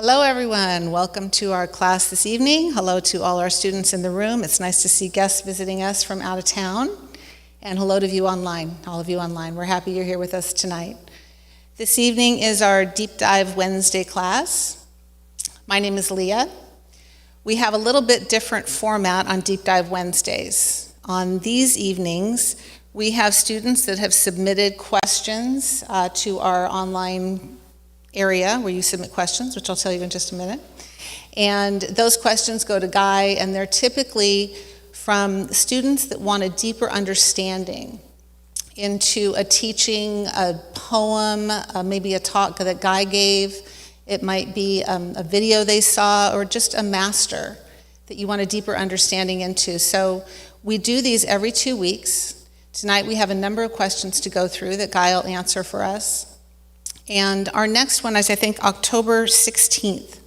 Hello everyone, welcome to our class this evening. Hello to all our students in the room. It's nice to see guests visiting us from out of town. And hello to you online, all of you online. We're happy you're here with us tonight. This evening is our Deep Dive Wednesday class. My name is Leah. We have a little bit different format on Deep Dive Wednesdays. On these evenings, we have students that have submitted questions to our online area where you submit questions, which I'll tell you in just a minute. And those questions go to Guy, and they're typically from students that want a deeper understanding into a teaching, a poem, maybe a talk that Guy gave. It might be a video they saw, or just a master that you want a deeper understanding into. So we do these every 2 weeks. Tonight we have a number of questions to go through that Guy will answer for us. And our next one is, I think, October 16th.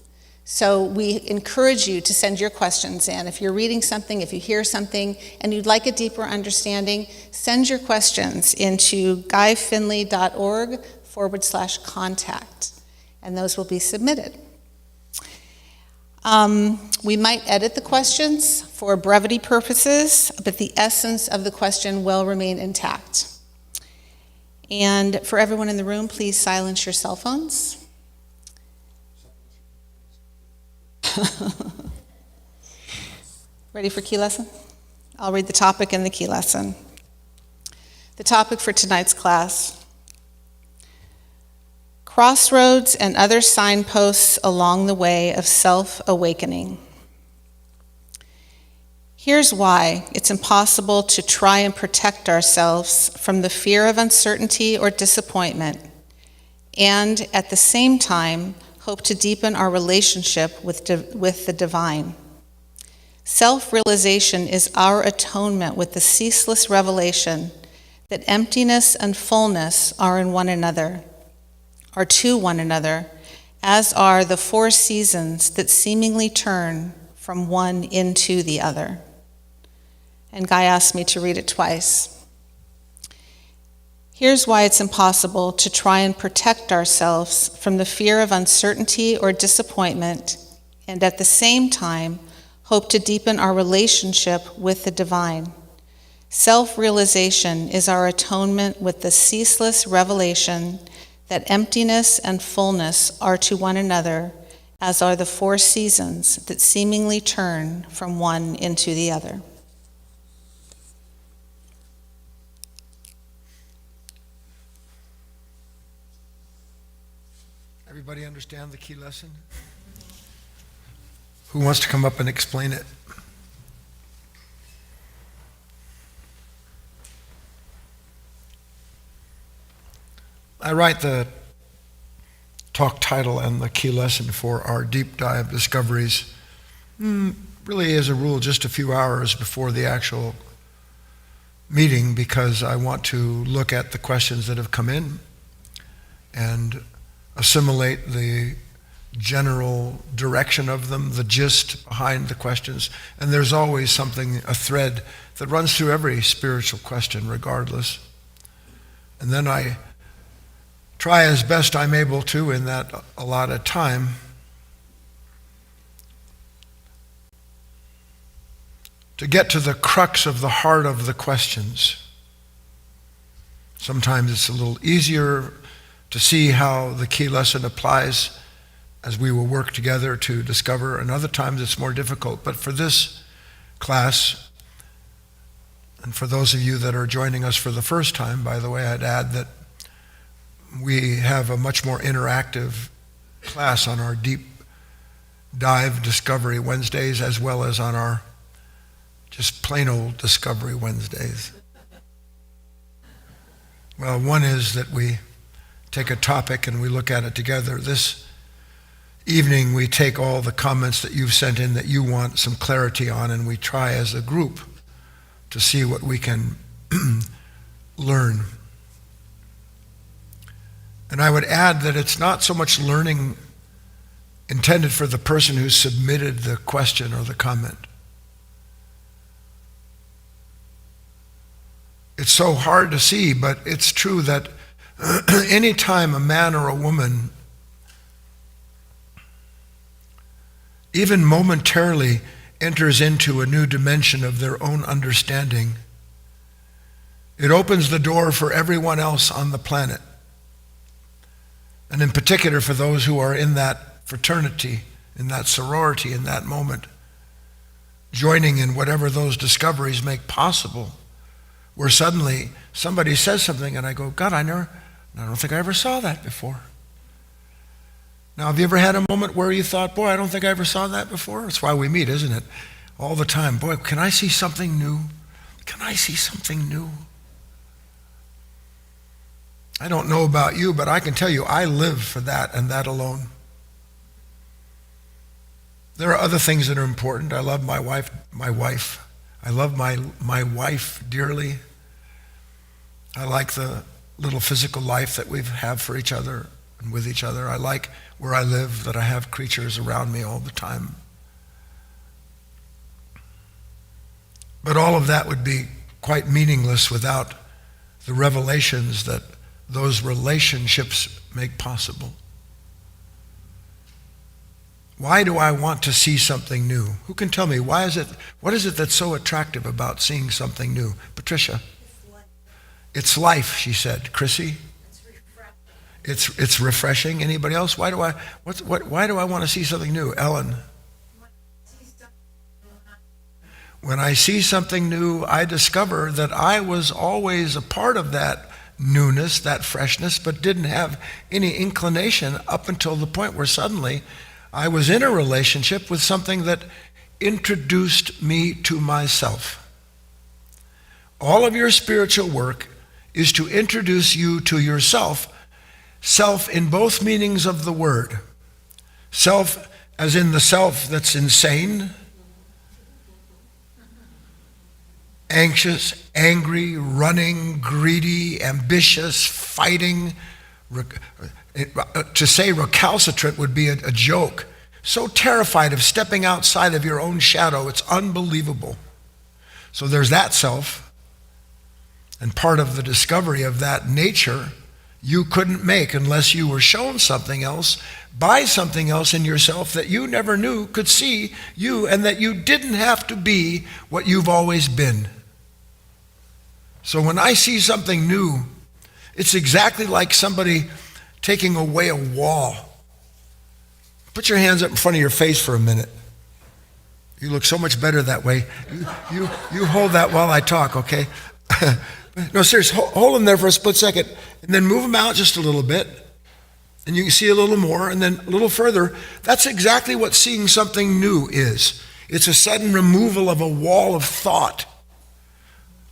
So we encourage you to send your questions in. If you're reading something, if you hear something, and you'd like a deeper understanding, send your questions into guyfinley.org/contact, and those will be submitted. We might edit the questions for brevity purposes, but the essence of the question will remain intact. And for everyone in the room, please silence your cell phones. Ready for key lesson? I'll read the topic and the key lesson. The topic for tonight's class: Crossroads and other signposts along the way of self-awakening. Here's why it's impossible to try and protect ourselves from the fear of uncertainty or disappointment, and at the same time, hope to deepen our relationship with the divine. Self-realization is our atonement with the ceaseless revelation that emptiness and fullness are in one another, are to one another, as are the four seasons that seemingly turn from one into the other. And Guy asked me to read it twice. Here's why it's impossible to try and protect ourselves from the fear of uncertainty or disappointment, and at the same time, hope to deepen our relationship with the divine. Self-realization is our atonement with the ceaseless revelation that emptiness and fullness are to one another, as are the four seasons that seemingly turn from one into the other. Everybody understand the key lesson? Who wants to come up and explain it? I write the talk title and the key lesson for our deep dive discoveries really as a rule just a few hours before the actual meeting, because I want to look at the questions that have come in and assimilate the general direction of them, the gist behind the questions. And there's always something, a thread that runs through every spiritual question regardless. And then I try as best I'm able to in that allotted time to get to the crux of the heart of the questions. Sometimes it's a little easier to see how the key lesson applies as we will work together to discover, and other times it's more difficult. But for this class, and for those of you that are joining us for the first time, by the way, I'd add that we have a much more interactive class on our Deep Dive Discovery Wednesdays, as well as on our just plain old Discovery Wednesdays. Well, one is that we take a topic and we look at it together. This evening we take all the comments that you've sent in that you want some clarity on, and we try as a group to see what we can learn. And I would add that it's not so much learning intended for the person who submitted the question or the comment. It's so hard to see, but it's true that anytime a man or a woman even momentarily enters into a new dimension of their own understanding, it opens the door for everyone else on the planet. And in particular for those who are in that fraternity, in that sorority, in that moment, joining in whatever those discoveries make possible, where suddenly somebody says something and I go, God, I don't think I ever saw that before. Now, have you ever had a moment where you thought, boy, I don't think I ever saw that before? That's why we meet, isn't it? All the time. Boy, can I see something new? Can I see something new? I don't know about you, but I can tell you I live for that and that alone. There are other things that are important. I love my wife. I love my wife dearly. I like the little physical life that we have for each other and with each other. I like where I live, that I have creatures around me all the time. But all of that would be quite meaningless without the revelations that those relationships make possible. Why do I want to see something new? Who can tell me? What is it that's so attractive about seeing something new? Patricia? It's life, she said. Chrissy? It's refreshing. Anybody else? Why do I want to see something new? Ellen? When I see something new, I discover that I was always a part of that newness, that freshness, but didn't have any inclination up until the point where suddenly I was in a relationship with something that introduced me to myself. All of your spiritual work is to introduce you to yourself, self in both meanings of the word. Self as in the self that's insane, anxious, angry, running, greedy, ambitious, fighting. To say recalcitrant would be a joke. So terrified of stepping outside of your own shadow, it's unbelievable. So there's that self. And part of the discovery of that nature you couldn't make unless you were shown something else by something else in yourself that you never knew could see you, and that you didn't have to be what you've always been. So when I see something new, it's exactly like somebody taking away a wall. Put your hands up in front of your face for a minute. You look so much better that way. You hold that while I talk, okay? No, seriously, hold them there for a split second, and then move them out just a little bit, and you can see a little more, and then a little further. That's exactly what seeing something new is. It's a sudden removal of a wall of thought,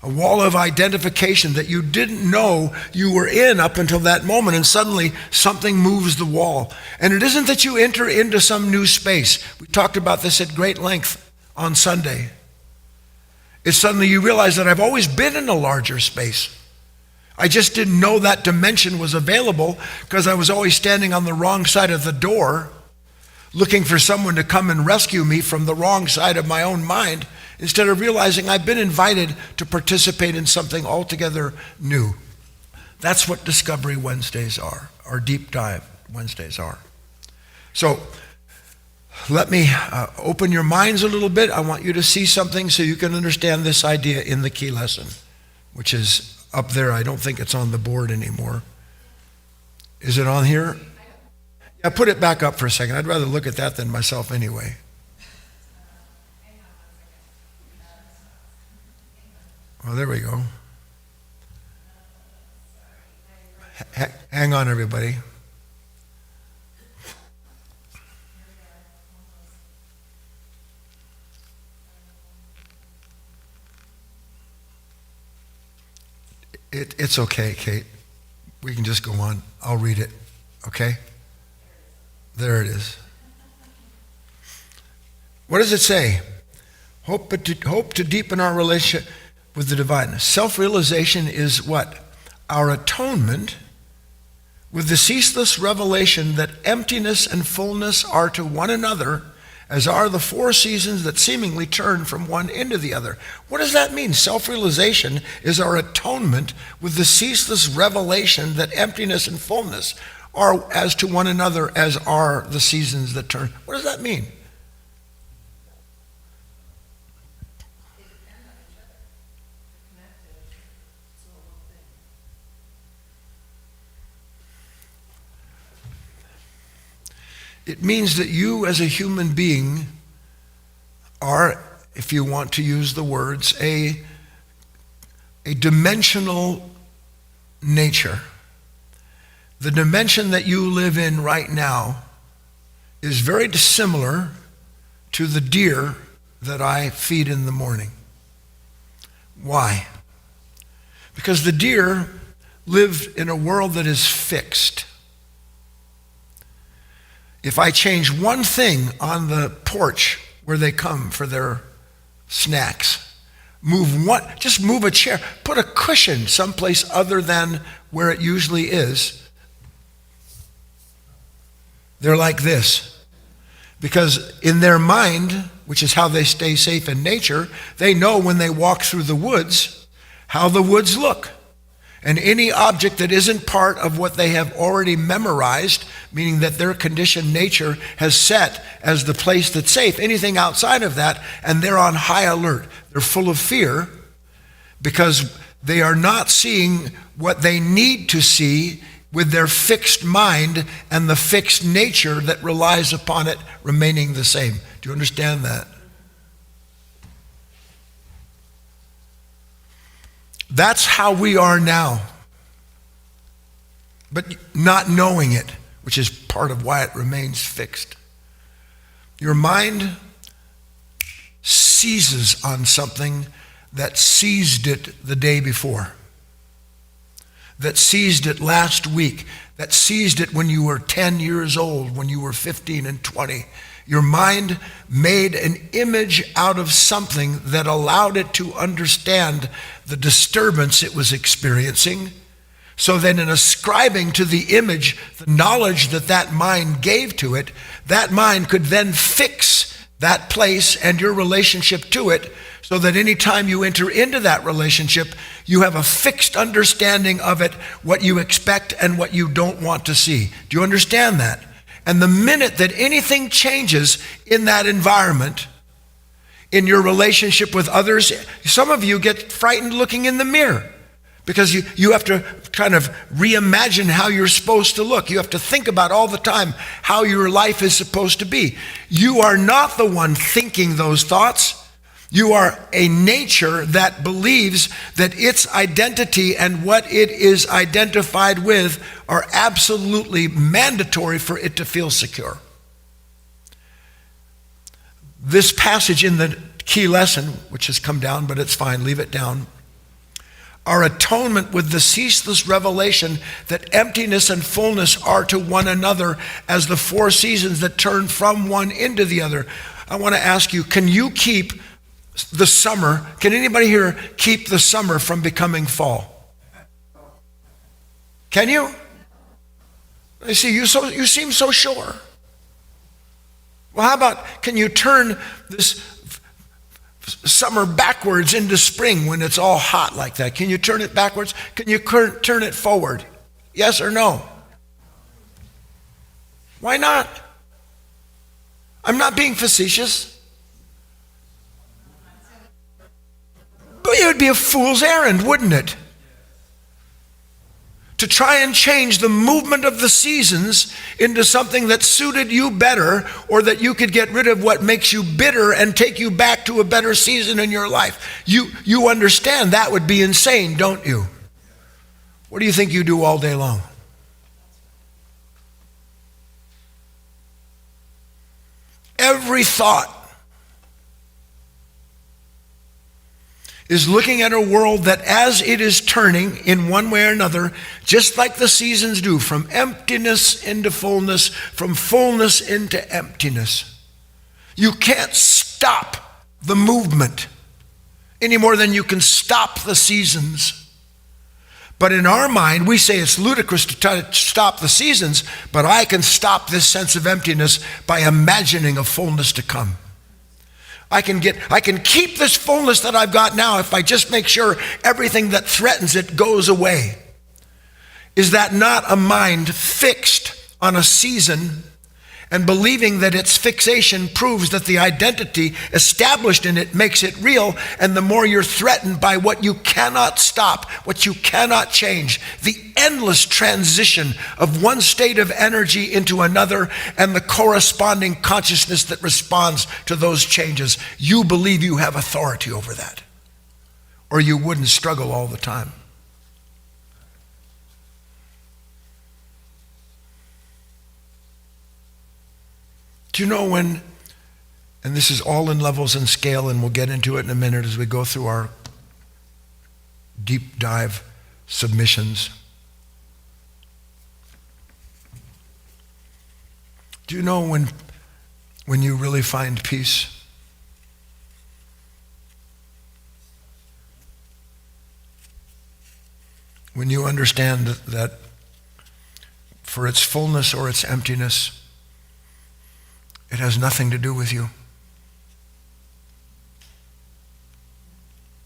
a wall of identification that you didn't know you were in up until that moment, and suddenly something moves the wall. And it isn't that you enter into some new space. We talked about this at great length on Sunday. It's suddenly you realize that I've always been in a larger space. I just didn't know that dimension was available because I was always standing on the wrong side of the door, looking for someone to come and rescue me from the wrong side of my own mind, instead of realizing I've been invited to participate in something altogether new. That's what Discovery Wednesdays are, or Deep Dive Wednesdays are. So let me open your minds a little bit. I want you to see something so you can understand this idea in the key lesson, which is up there. I don't think it's on the board anymore. Is it on here? Yeah, put it back up for a second. I'd rather look at that than myself anyway. Well, there we go. Hang on, everybody. It's okay, Kate. We can just go on. I'll read it, okay? There it is. What does it say? Hope to deepen our relationship with the divine. Self-realization is what? Our atonement with the ceaseless revelation that emptiness and fullness are to one another as are the four seasons that seemingly turn from one into the other. What does that mean? Self-realization is our atonement with the ceaseless revelation that emptiness and fullness are as to one another as are the seasons that turn. What does that mean? It means that you as a human being are, if you want to use the words, a dimensional nature. The dimension that you live in right now is very dissimilar to the deer that I feed in the morning. Why? Because the deer live in a world that is fixed. If I change one thing on the porch where they come for their snacks, just move a chair, put a cushion someplace other than where it usually is, they're like this. Because in their mind, which is how they stay safe in nature, they know when they walk through the woods how the woods look. And any object that isn't part of what they have already memorized, meaning that their conditioned nature has set as the place that's safe, anything outside of that, and they're on high alert. They're full of fear because they are not seeing what they need to see with their fixed mind and the fixed nature that relies upon it remaining the same. Do you understand that? That's how we are now. But not knowing it, which is part of why it remains fixed. Your mind seizes on something that seized it the day before, that seized it last week, that seized it when you were 10 years old, when you were 15 and 20. Your mind made an image out of something that allowed it to understand the disturbance it was experiencing. So then in ascribing to the image the knowledge that that mind gave to it, that mind could then fix that place and your relationship to it, so that any time you enter into that relationship, you have a fixed understanding of it, what you expect and what you don't want to see. Do you understand that? And the minute that anything changes in that environment, in your relationship with others, some of you get frightened looking in the mirror because you have to kind of reimagine how you're supposed to look. You have to think about all the time how your life is supposed to be. You are not the one thinking those thoughts. You are a nature that believes that its identity and what it is identified with are absolutely mandatory for it to feel secure. This passage in the key lesson, which has come down, but it's fine, leave it down. Our atonement with the ceaseless revelation that emptiness and fullness are to one another as the four seasons that turn from one into the other. I want to ask you, can you keep the summer, can anybody here keep the summer from becoming fall? Can you? I see, you seem so sure. Well, how about, can you turn this summer backwards into spring when it's all hot like that? Can you turn it backwards? Can you turn it forward? Yes or no? Why not? I'm not being facetious. But it would be a fool's errand, wouldn't it? To try and change the movement of the seasons into something that suited you better, or that you could get rid of what makes you bitter and take you back to a better season in your life. You understand that would be insane, don't you? What do you think you do all day long? Every thought is looking at a world that as it is turning in one way or another, just like the seasons do, from emptiness into fullness, from fullness into emptiness. You can't stop the movement any more than you can stop the seasons. But in our mind, we say it's ludicrous to try to stop the seasons, but I can stop this sense of emptiness by imagining a fullness to come. I can keep this fullness that I've got now if I just make sure everything that threatens it goes away. Is that not a mind fixed on a season And believing that its fixation proves that the identity established in it makes it real, and the more you're threatened by what you cannot stop, what you cannot change, the endless transition of one state of energy into another and the corresponding consciousness that responds to those changes, you believe you have authority over that, or you wouldn't struggle all the time. Do you know when, and this is all in levels and scale, and we'll get into it in a minute as we go through our deep dive submissions. Do you know when you really find peace? When you understand that for its fullness or its emptiness, it has nothing to do with you.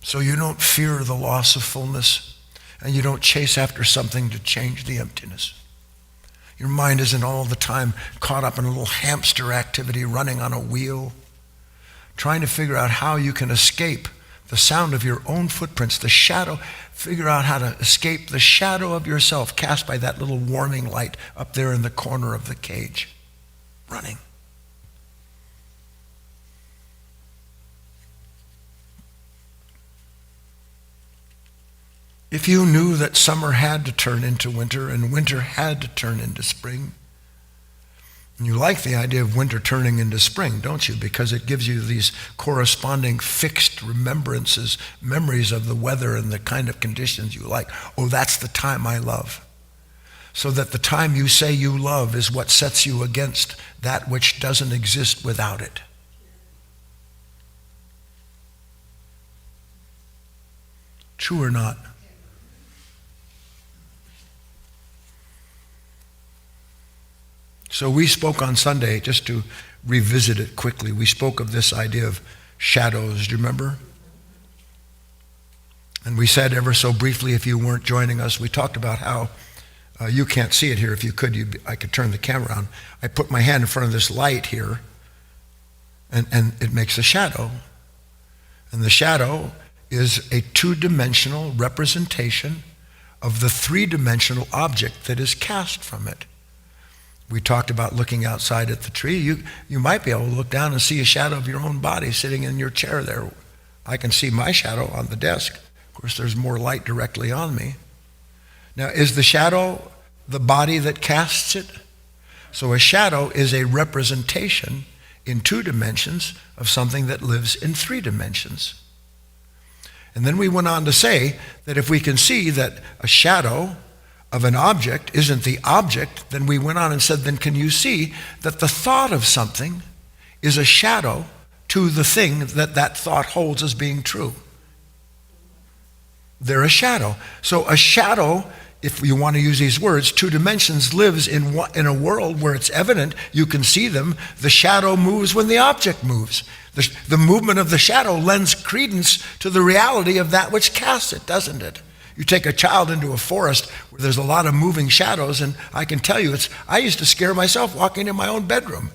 So you don't fear the loss of fullness, and you don't chase after something to change the emptiness. Your mind isn't all the time caught up in a little hamster activity running on a wheel, trying to figure out how you can escape the sound of your own footprints, the shadow, figure out how to escape the shadow of yourself cast by that little warming light up there in the corner of the cage, running. If you knew that summer had to turn into winter and winter had to turn into spring, and you like the idea of winter turning into spring, don't you? Because it gives you these corresponding fixed remembrances, memories of the weather and the kind of conditions you like. Oh, that's the time I love. So that the time you say you love is what sets you against that which doesn't exist without it. True or not? So we spoke on Sunday, just to revisit it quickly, we spoke of this idea of shadows, do you remember? And we said ever so briefly, if you weren't joining us, we talked about how, you can't see it here, if you could, I could turn the camera on. I put my hand in front of this light here, and it makes a shadow. And the shadow is a two-dimensional representation of the three-dimensional object that is cast from it. We talked about looking outside at the tree. You might be able to look down and see a shadow of your own body sitting in your chair there. I can see my shadow on the desk. Of course, there's more light directly on me. Now, is the shadow the body that casts it? So a shadow is a representation in two dimensions of something that lives in three dimensions. And then we went on to say that if we can see that a shadow of an object isn't the object, then we went on and said, then can you see that the thought of something is a shadow to the thing that that thought holds as being true? They're a shadow. So a shadow, if you want to use these words, two dimensions, lives in a world where it's evident, you can see them. The shadow moves when the object moves. The movement of the shadow lends credence to the reality of that which casts it, doesn't it? You take a child into a forest where there's a lot of moving shadows, and I can tell you, I used to scare myself walking in my own bedroom.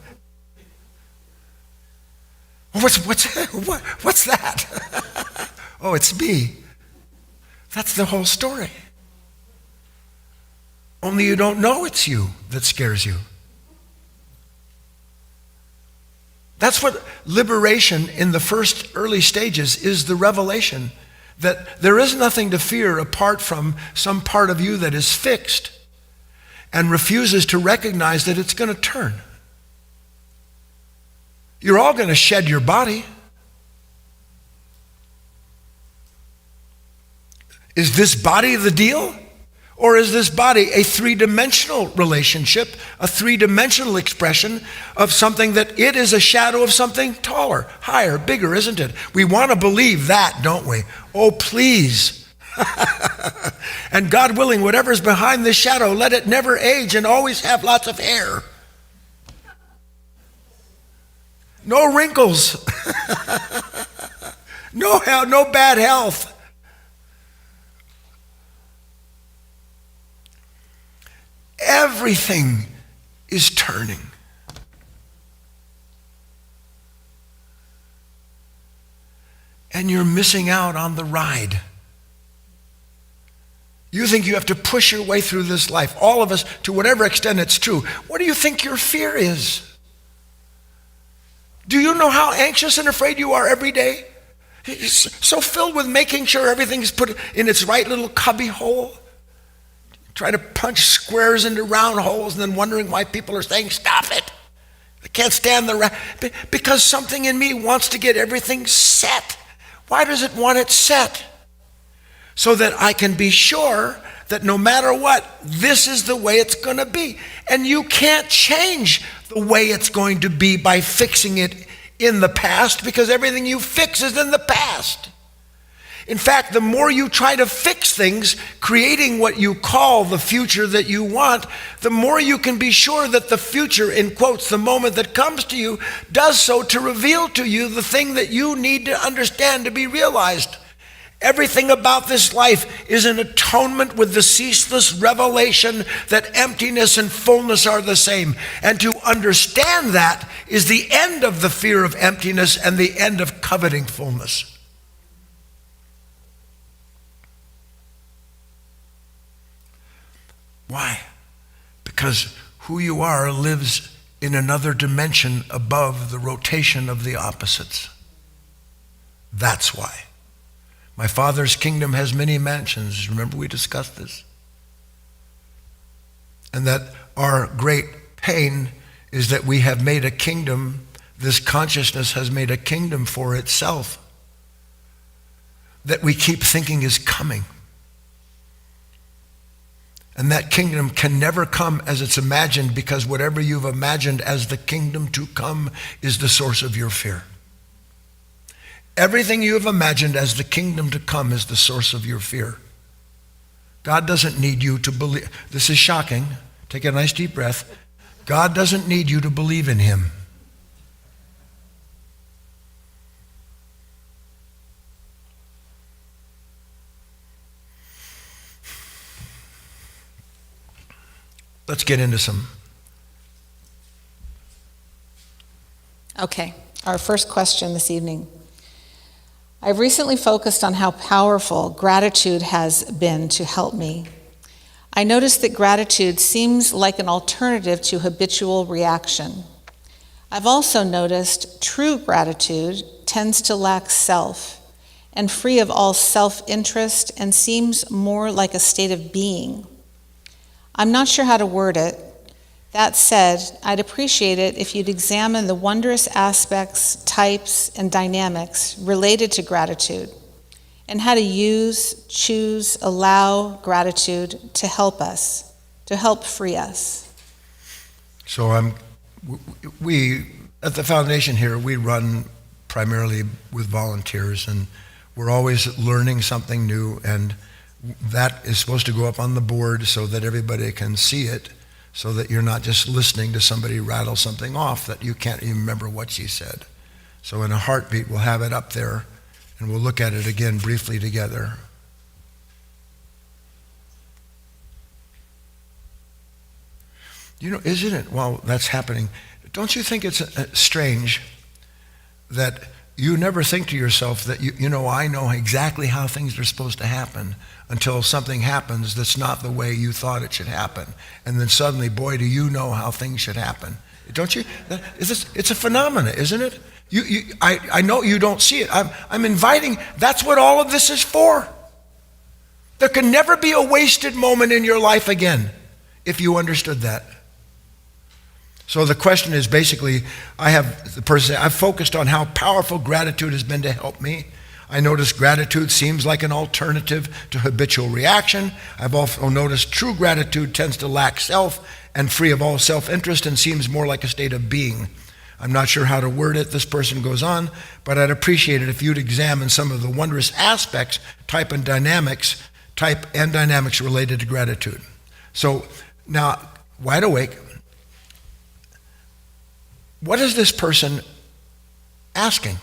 What's that? Oh, it's me. That's the whole story. Only you don't know it's you that scares you. That's what liberation in the first early stages is, the revelation that there is nothing to fear apart from some part of you that is fixed and refuses to recognize that it's going to turn. You're all going to shed your body. Is this body the deal? Or is this body a three-dimensional relationship, a three-dimensional expression of something that it is a shadow of something taller, higher, bigger, isn't it? We want to believe that, don't we? Oh, please. And God willing, whatever's behind this shadow, let it never age and always have lots of hair. No wrinkles. No bad health. Everything is turning. and you're missing out on the ride. You think you have to push your way through this life. All of us, to whatever extent it's true. What do you think your fear is? Do you know how anxious and afraid you are every day? So filled with making sure everything's put in its right little cubby hole. Try to punch squares into round holes and then wondering why people are saying, stop it. I can't stand because something in me wants to get everything set. Why does it want it set? So that I can be sure that no matter what, this is the way it's going to be. And you can't change the way it's going to be by fixing it in the past, because everything you fix is in the past. In fact, the more you try to fix things, creating what you call the future that you want, the more you can be sure that the future, in quotes, the moment that comes to you, does so to reveal to you the thing that you need to understand to be realized. Everything about this life is an atonement with the ceaseless revelation that emptiness and fullness are the same. And to understand that is the end of the fear of emptiness and the end of coveting fullness. Why? Because who you are lives in another dimension above the rotation of the opposites. That's why. My Father's kingdom has many mansions. Remember we discussed this? And that our great pain is that we have made a kingdom, this consciousness has made a kingdom for itself that we keep thinking is coming. And that kingdom can never come as it's imagined, because whatever you've imagined as the kingdom to come is the source of your fear. Everything you have imagined as the kingdom to come is the source of your fear. God doesn't need you to believe. This is shocking. Take a nice deep breath. God doesn't need you to believe in him. Let's get into some. Okay, our first question this evening. I've recently focused on how powerful gratitude has been to help me. I noticed that gratitude seems like an alternative to habitual reaction. I've also noticed true gratitude tends to lack self and free of all self-interest and seems more like a state of being. I'm not sure how to word it. That said, I'd appreciate it if you'd examine the wondrous aspects, types, and dynamics related to gratitude and how to use, choose, allow gratitude to help us, to help free us. So we at the foundation here, we run primarily with volunteers, and we're always learning something new, and that is supposed to go up on the board so that everybody can see it, so that you're not just listening to somebody rattle something off that you can't even remember what she said. So in a heartbeat, we'll have it up there, and we'll look at it again briefly together. You know, isn't it, while that's happening, don't you think it's strange that you never think to yourself that, I know exactly how things are supposed to happen until something happens that's not the way you thought it should happen. And then suddenly, boy, do you know how things should happen. Don't you? It's a phenomenon, isn't it? I know you don't see it. I'm inviting, that's what all of this is for. There can never be a wasted moment in your life again if you understood that. So the question is basically, the person say, I've focused on how powerful gratitude has been to help me. I noticed gratitude seems like an alternative to habitual reaction. I've also noticed true gratitude tends to lack self and free of all self-interest and seems more like a state of being. I'm not sure how to word it, this person goes on, but I'd appreciate it if you'd examine some of the wondrous aspects, type and dynamics related to gratitude. So now, wide awake, what is this person asking?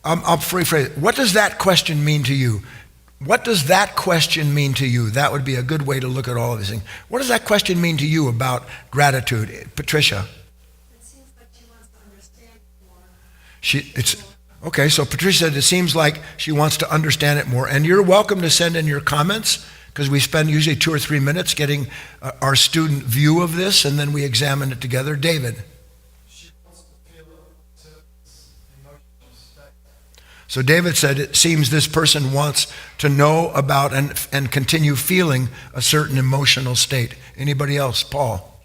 I'll rephrase it. What does that question mean to you? What does that question mean to you? That would be a good way to look at all of these things. What does that question mean to you about gratitude? Patricia? It seems like she wants to understand more. Okay, so Patricia said it seems like she wants to understand it more. And you're welcome to send in your comments, because we spend usually 2 or 3 minutes getting our student view of this, and then we examine it together. David. She wants to feel this emotional state. So David said it seems this person wants to know about and continue feeling a certain emotional state. Anybody else? Paul.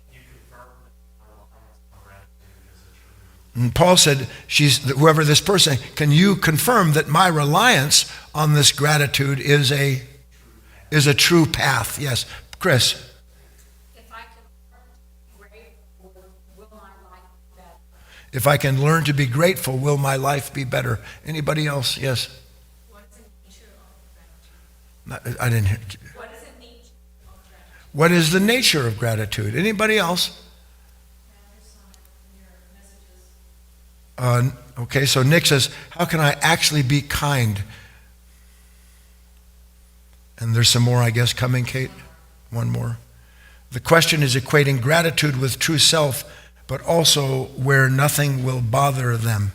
And Paul said, whoever this person, can you confirm that my reliance on this gratitude is a true path? Yes. Chris. If I can learn to be grateful, will my life be better? If I can learn to be grateful, will my life be better? Anybody else? Yes. What is the nature of gratitude? I didn't hear. What is the nature of gratitude? What is the nature of gratitude? Anybody else? Okay, so Nick says, how can I actually be kind? And there's some more, I guess, coming, Kate. One more. The question is equating gratitude with true self, but also where nothing will bother them.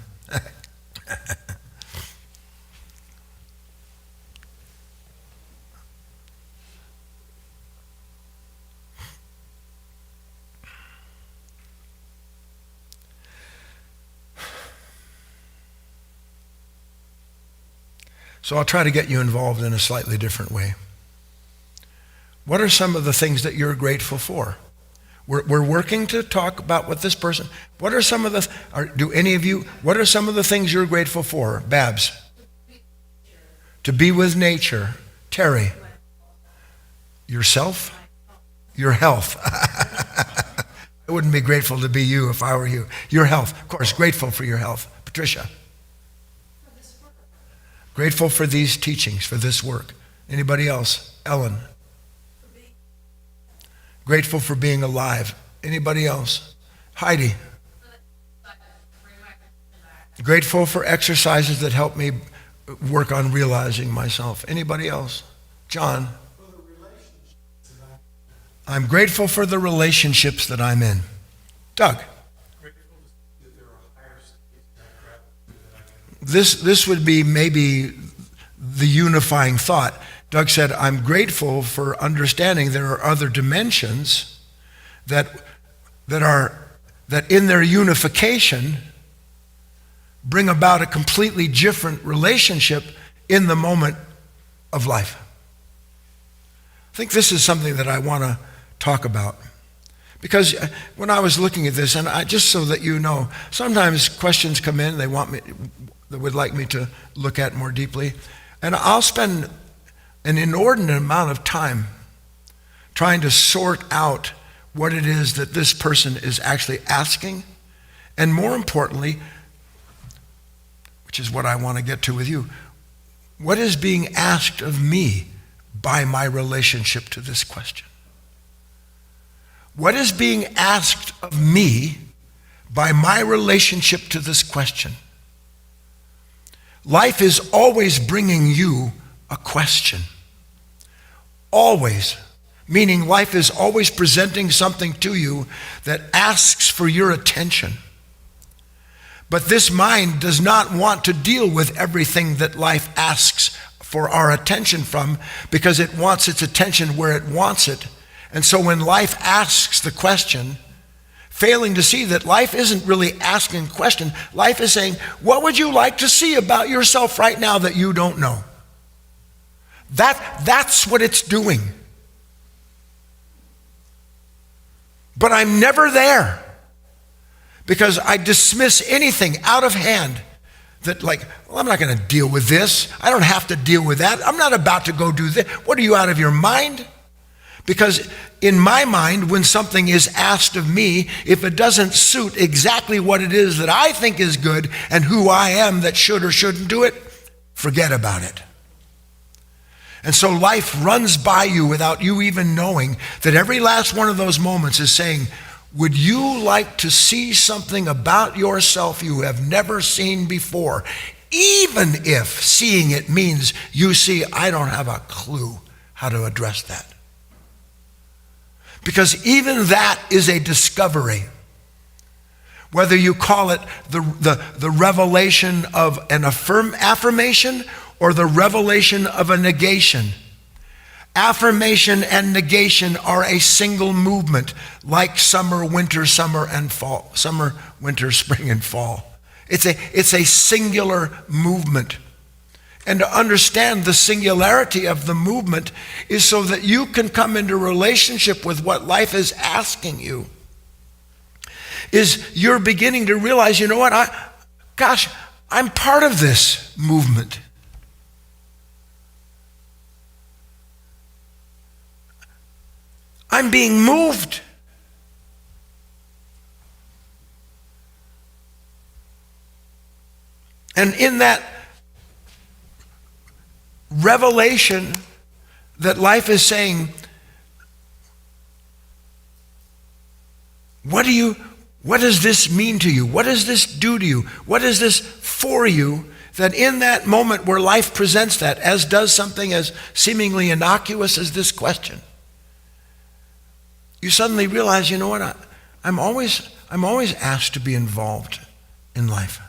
So I'll try to get you involved in a slightly different way. What are some of the things that you're grateful for? We're working to talk about what this person, what are some of the, do any of you, what are some of the things you're grateful for? Babs? To be with nature. Terry? Yourself? Your health. I wouldn't be grateful to be you if I were you. Your health. Of course, grateful for your health. Patricia? Grateful for these teachings, for this work. Anybody else? Ellen? Grateful for being alive. Anybody else? Heidi? Grateful for exercises that help me work on realizing myself. Anybody else? John? I'm grateful for the relationships that I'm in. Doug? This would be maybe the unifying thought. Doug said, I'm grateful for understanding there are other dimensions that in their unification bring about a completely different relationship in the moment of life. I think this is something that I want to talk about. Because when I was looking at this, and just so that you know, sometimes questions come in, they would like me to look at more deeply. And I'll spend an inordinate amount of time trying to sort out what it is that this person is actually asking. And more importantly, which is what I want to get to with you, what is being asked of me by my relationship to this question? What is being asked of me by my relationship to this question? Life is always bringing you a question. Always. Meaning life is always presenting something to you that asks for your attention. But this mind does not want to deal with everything that life asks for our attention from, because it wants its attention where it wants it. And so when life asks the question, failing to see that life isn't really asking a question, life is saying, what would you like to see about yourself right now that you don't know? That's what it's doing. But I'm never there, because I dismiss anything out of hand that, like, well, I'm not going to deal with this. I don't have to deal with that. I'm not about to go do this. What, are you out of your mind? Because in my mind, when something is asked of me, if it doesn't suit exactly what it is that I think is good and who I am that should or shouldn't do it, forget about it. And so life runs by you without you even knowing that every last one of those moments is saying, would you like to see something about yourself you have never seen before? Even if seeing it means you see, I don't have a clue how to address that. Because even that is a discovery. Whether you call it the revelation of an affirmation or the revelation of a negation. Affirmation and negation are a single movement, like summer, winter, summer, and fall. Summer, winter, spring, and fall. It's a singular movement. And to understand the singularity of the movement is so that you can come into relationship with what life is asking you. Is you're beginning to realize, you know what, I'm part of this movement. I'm being moved. And in that revelation that life is saying, what does this mean to you? What does this do to you? What is this for you? That in that moment where life presents that, as does something as seemingly innocuous as this question, you suddenly realize, you know what, I'm always asked to be involved in life.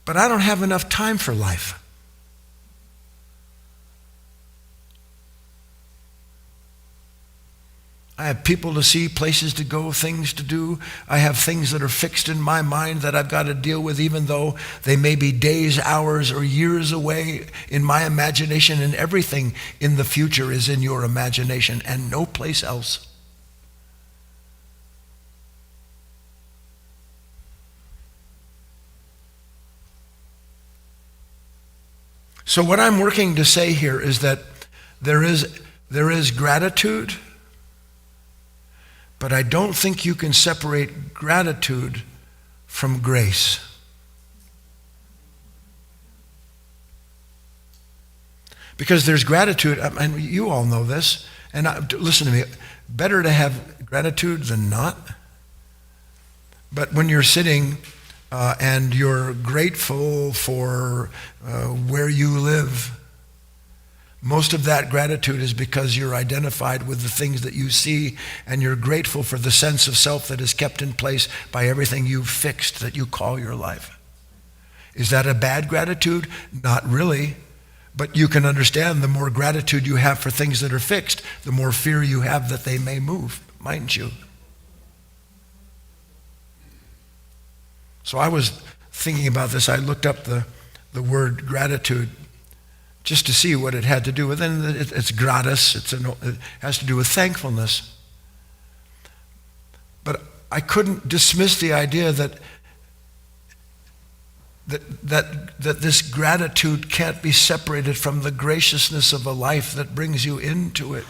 But I don't have enough time for life. I have people to see, places to go, things to do. I have things that are fixed in my mind that I've got to deal with, even though they may be days, hours, or years away in my imagination, and everything in the future is in your imagination and no place else. So what I'm working to say here is that there is gratitude, but I don't think you can separate gratitude from grace. Because there's gratitude, and you all know this, and listen to me, better to have gratitude than not. But when you're sitting and you're grateful for where you live, most of that gratitude is because you're identified with the things that you see, and you're grateful for the sense of self that is kept in place by everything you've fixed that you call your life. Is that a bad gratitude? Not really. But you can understand the more gratitude you have for things that are fixed, the more fear you have that they may move, mightn't you? So I was thinking about this. I looked up the word gratitude just to see what it had to do with. And it's gratis. It has to do with thankfulness. But I couldn't dismiss the idea that this gratitude can't be separated from the graciousness of a life that brings you into it.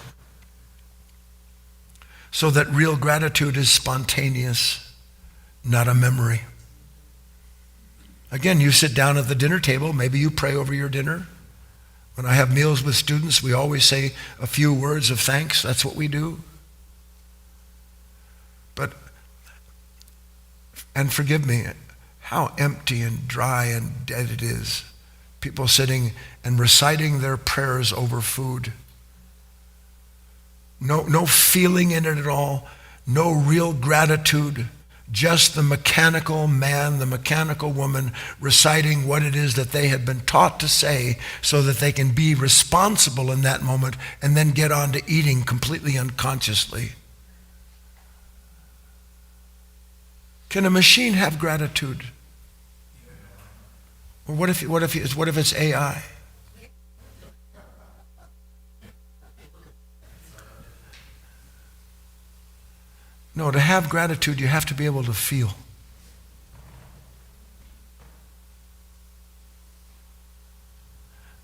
So that real gratitude is spontaneous, not a memory. Again, you sit down at the dinner table, maybe you pray over your dinner. When I have meals with students, we always say a few words of thanks. That's what we do. And forgive me, how empty and dry and dead it is. People sitting and reciting their prayers over food. No feeling in it at all. No real gratitude. Just the mechanical man, the mechanical woman reciting what it is that they had been taught to say so that they can be responsible in that moment and then get on to eating completely unconsciously. Can a machine have gratitude? Or what if it's AI? No, to have gratitude, you have to be able to feel.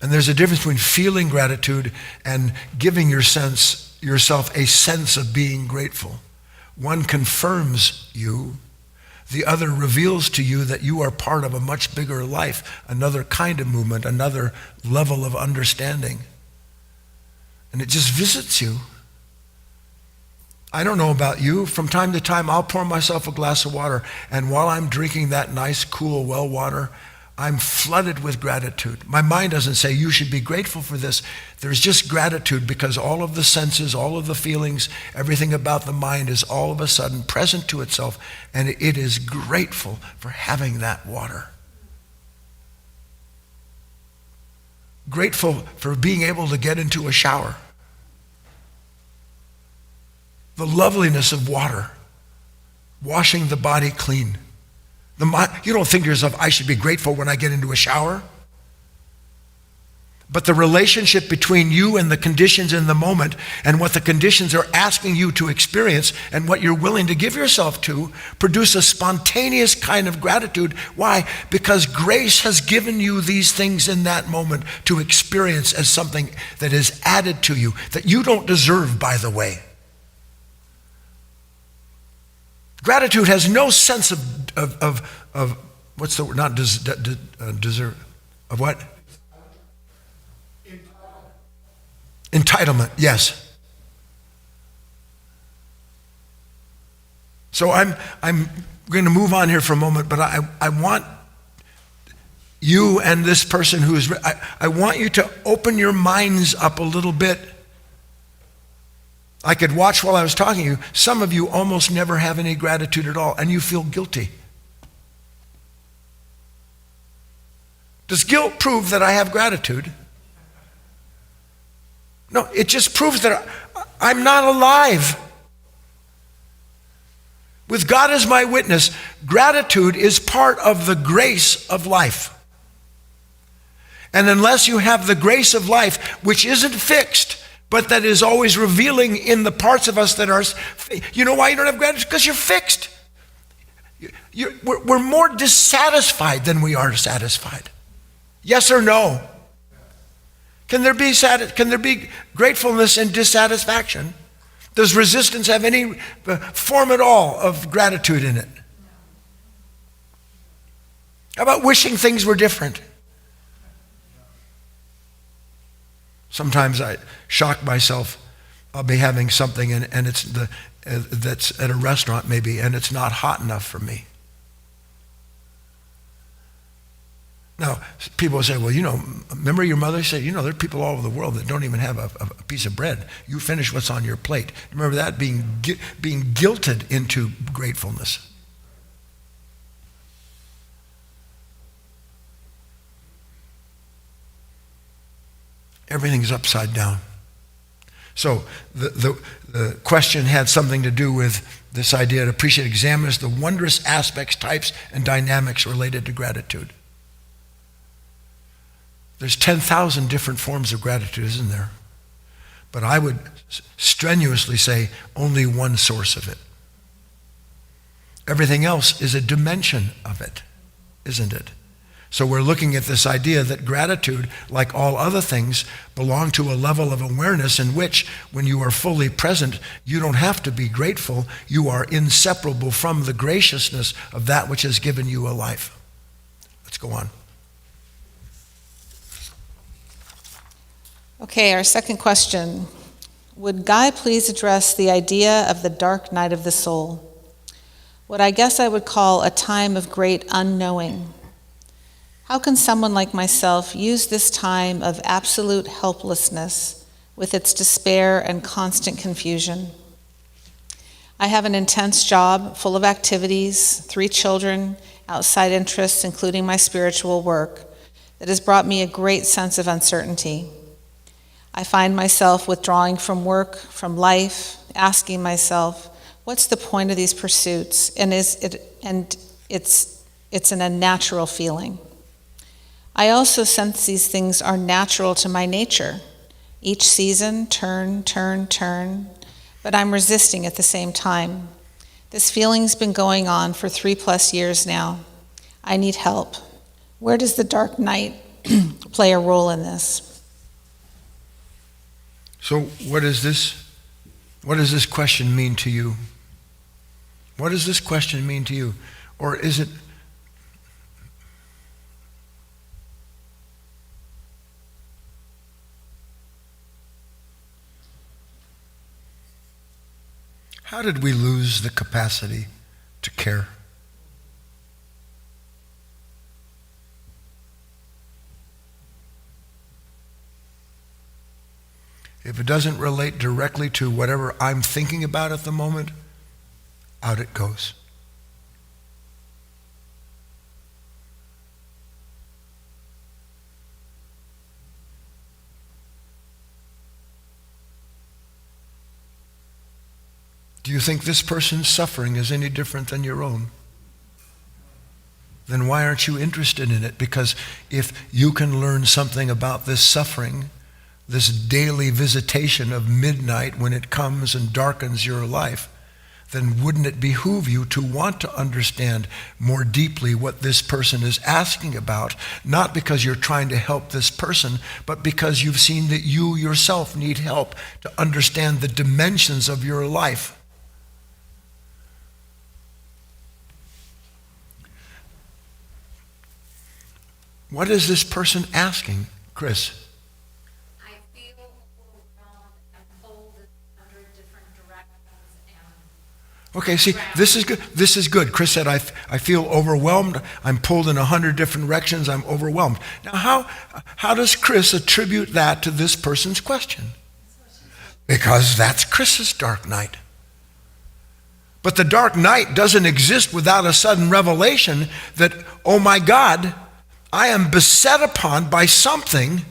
And there's a difference between feeling gratitude and giving yourself a sense of being grateful. One confirms you. The other reveals to you that you are part of a much bigger life, another kind of movement, another level of understanding. And it just visits you. I don't know about you. From time to time, I'll pour myself a glass of water, and while I'm drinking that nice, cool well water, I'm flooded with gratitude. My mind doesn't say you should be grateful for this. There's just gratitude because all of the senses, all of the feelings, everything about the mind is all of a sudden present to itself, and it is grateful for having that water. Grateful for being able to get into a shower. The loveliness of water, washing the body clean. You don't think to yourself, I should be grateful when I get into a shower. But the relationship between you and the conditions in the moment and what the conditions are asking you to experience and what you're willing to give yourself to produce a spontaneous kind of gratitude. Why? Because grace has given you these things in that moment to experience as something that is added to you, that you don't deserve, by the way. Gratitude has no sense of what's the word? Not deserve. Of what? Entitlement, yes. So I'm going to move on here for a moment, but I want you and this person I want you to open your minds up a little bit. I could watch while I was talking to you. Some of you almost never have any gratitude at all, and you feel guilty. Does guilt prove that I have gratitude? No, it just proves that I'm not alive. With God as my witness, gratitude is part of the grace of life. And unless you have the grace of life, which isn't fixed, but that is always revealing in the parts of us that are, you know why you don't have gratitude? Because you're fixed. We're more dissatisfied than we are satisfied. Yes or no? Can there be gratefulness and dissatisfaction? Does resistance have any form at all of gratitude in it? How about wishing things were different? Sometimes I shock myself. I'll be having something and it's that's at a restaurant maybe, and it's not hot enough for me. Now, people say, well, remember your mother said, there are people all over the world that don't even have a piece of bread. You finish what's on your plate. Remember that, being guilted into gratefulness. Everything's upside down. So the question had something to do with this idea to appreciate, examine the wondrous aspects, types, and dynamics related to gratitude. There's 10,000 different forms of gratitude, isn't there? But I would strenuously say only one source of it. Everything else is a dimension of it, isn't it? So we're looking at this idea that gratitude, like all other things, belong to a level of awareness in which, when you are fully present, you don't have to be grateful. You are inseparable from the graciousness of that which has given you a life. Let's go on. Okay, our second question. Would Guy please address the idea of the dark night of the soul? What I guess I would call a time of great unknowing. How can someone like myself use this time of absolute helplessness with its despair and constant confusion? I have an intense job full of activities, 3 children, outside interests, including my spiritual work, that has brought me a great sense of uncertainty. I find myself withdrawing from work, from life, asking myself, what's the point of these pursuits? And it's an unnatural feeling. I also sense these things are natural to my nature. Each season, turn, but I'm resisting at the same time. This feeling's been going on for 3+ years now. I need help. Where does the dark night play a role in this? So what does this question mean to you? What does this question mean to you? Or is it how did we lose the capacity to care? if it doesn't relate directly to whatever I'm thinking about at the moment, out it goes. Do you think this person's suffering is any different than your own? Then why aren't you interested in it? Because if you can learn something about this suffering, this daily visitation of midnight when it comes and darkens your life, then wouldn't it behoove you to want to understand more deeply what this person is asking about, not because you're trying to help this person, but because you've seen that you yourself need help to understand the dimensions of your life. What is this person asking, Chris? I feel overwhelmed and pulled in 100 different directions and Okay, see, this is good. This is good. Chris said, I feel overwhelmed. I'm pulled in 100 different directions. I'm overwhelmed. Now, how does Chris attribute that to this person's question? Because that's Chris's dark night. But the dark night doesn't exist without a sudden revelation that, oh my God, I am beset upon by something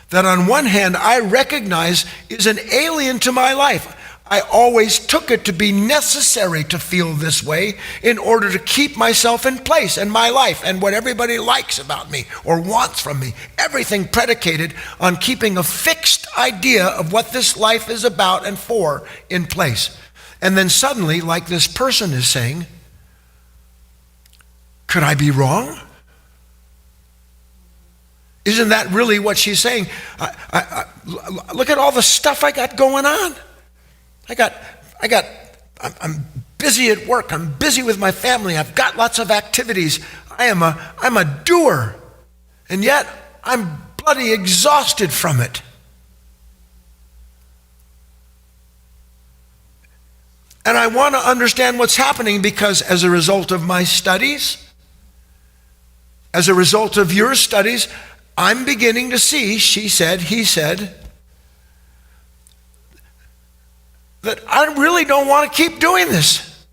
that on one hand I recognize is an alien to my life. I always took it to be necessary to feel this way in order to keep myself in place and my life and what everybody likes about me or wants from me. Everything predicated on keeping a fixed idea of what this life is about and for in place. And then suddenly, like this person is saying, could I be wrong? Isn't that really what she's saying? Look at all the stuff I got going on. I'm busy at work. I'm busy with my family. I've got lots of activities. I'm a doer. And yet I'm bloody exhausted from it. And I want to understand what's happening because as a result of my studies, as a result of your studies, I'm beginning to see, she said, he said, that I really don't want to keep doing this.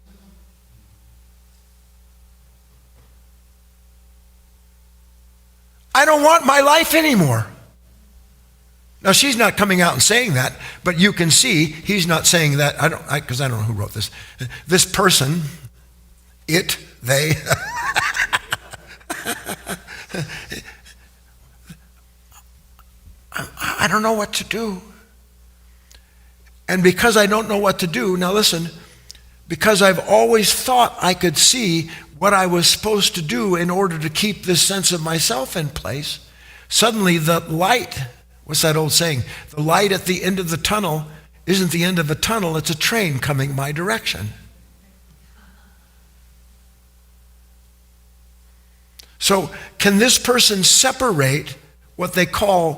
I don't want my life anymore. Now, she's not coming out and saying that, but you can see he's not saying that. Because I don't know who wrote this. This person, it, they, I don't know what to do. And because I don't know what to do, now listen, because I've always thought I could see what I was supposed to do in order to keep this sense of myself in place, suddenly the light, what's that old saying? The light at the end of the tunnel isn't the end of a tunnel, it's a train coming my direction. So can this person separate what they're calling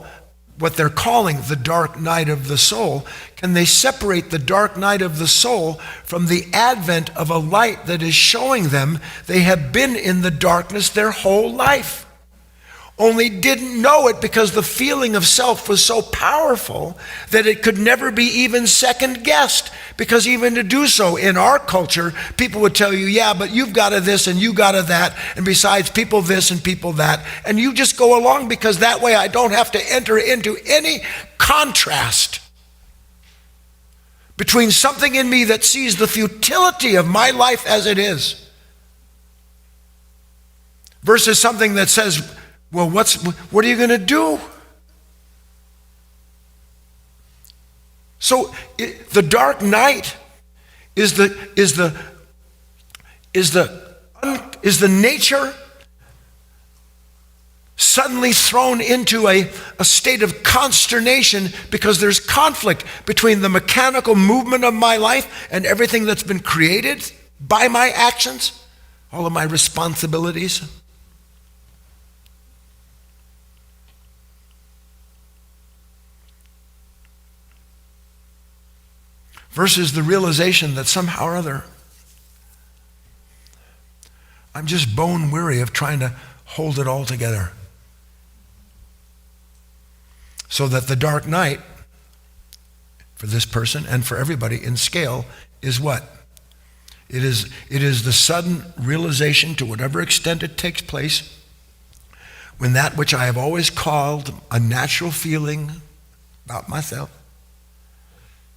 the dark night of the soul? Can they separate the dark night of the soul from the advent of a light that is showing them they have been in the darkness their whole life, only didn't know it because the feeling of self was so powerful that it could never be even second guessed? Because even to do so in our culture, people would tell you, yeah, but you've got to this and you got to that, and besides people this and people that, and you just go along because that way I don't have to enter into any contrast between something in me that sees the futility of my life as it is versus something that says, well, what are you going to do? So the dark night is the nature suddenly thrown into a state of consternation because there's conflict between the mechanical movement of my life and everything that's been created by my actions, all of my responsibilities. Versus the realization that somehow or other, I'm just bone weary of trying to hold it all together. So that the dark night for this person and for everybody in scale is what? It is the sudden realization, to whatever extent it takes place, when that which I have always called a natural feeling about myself,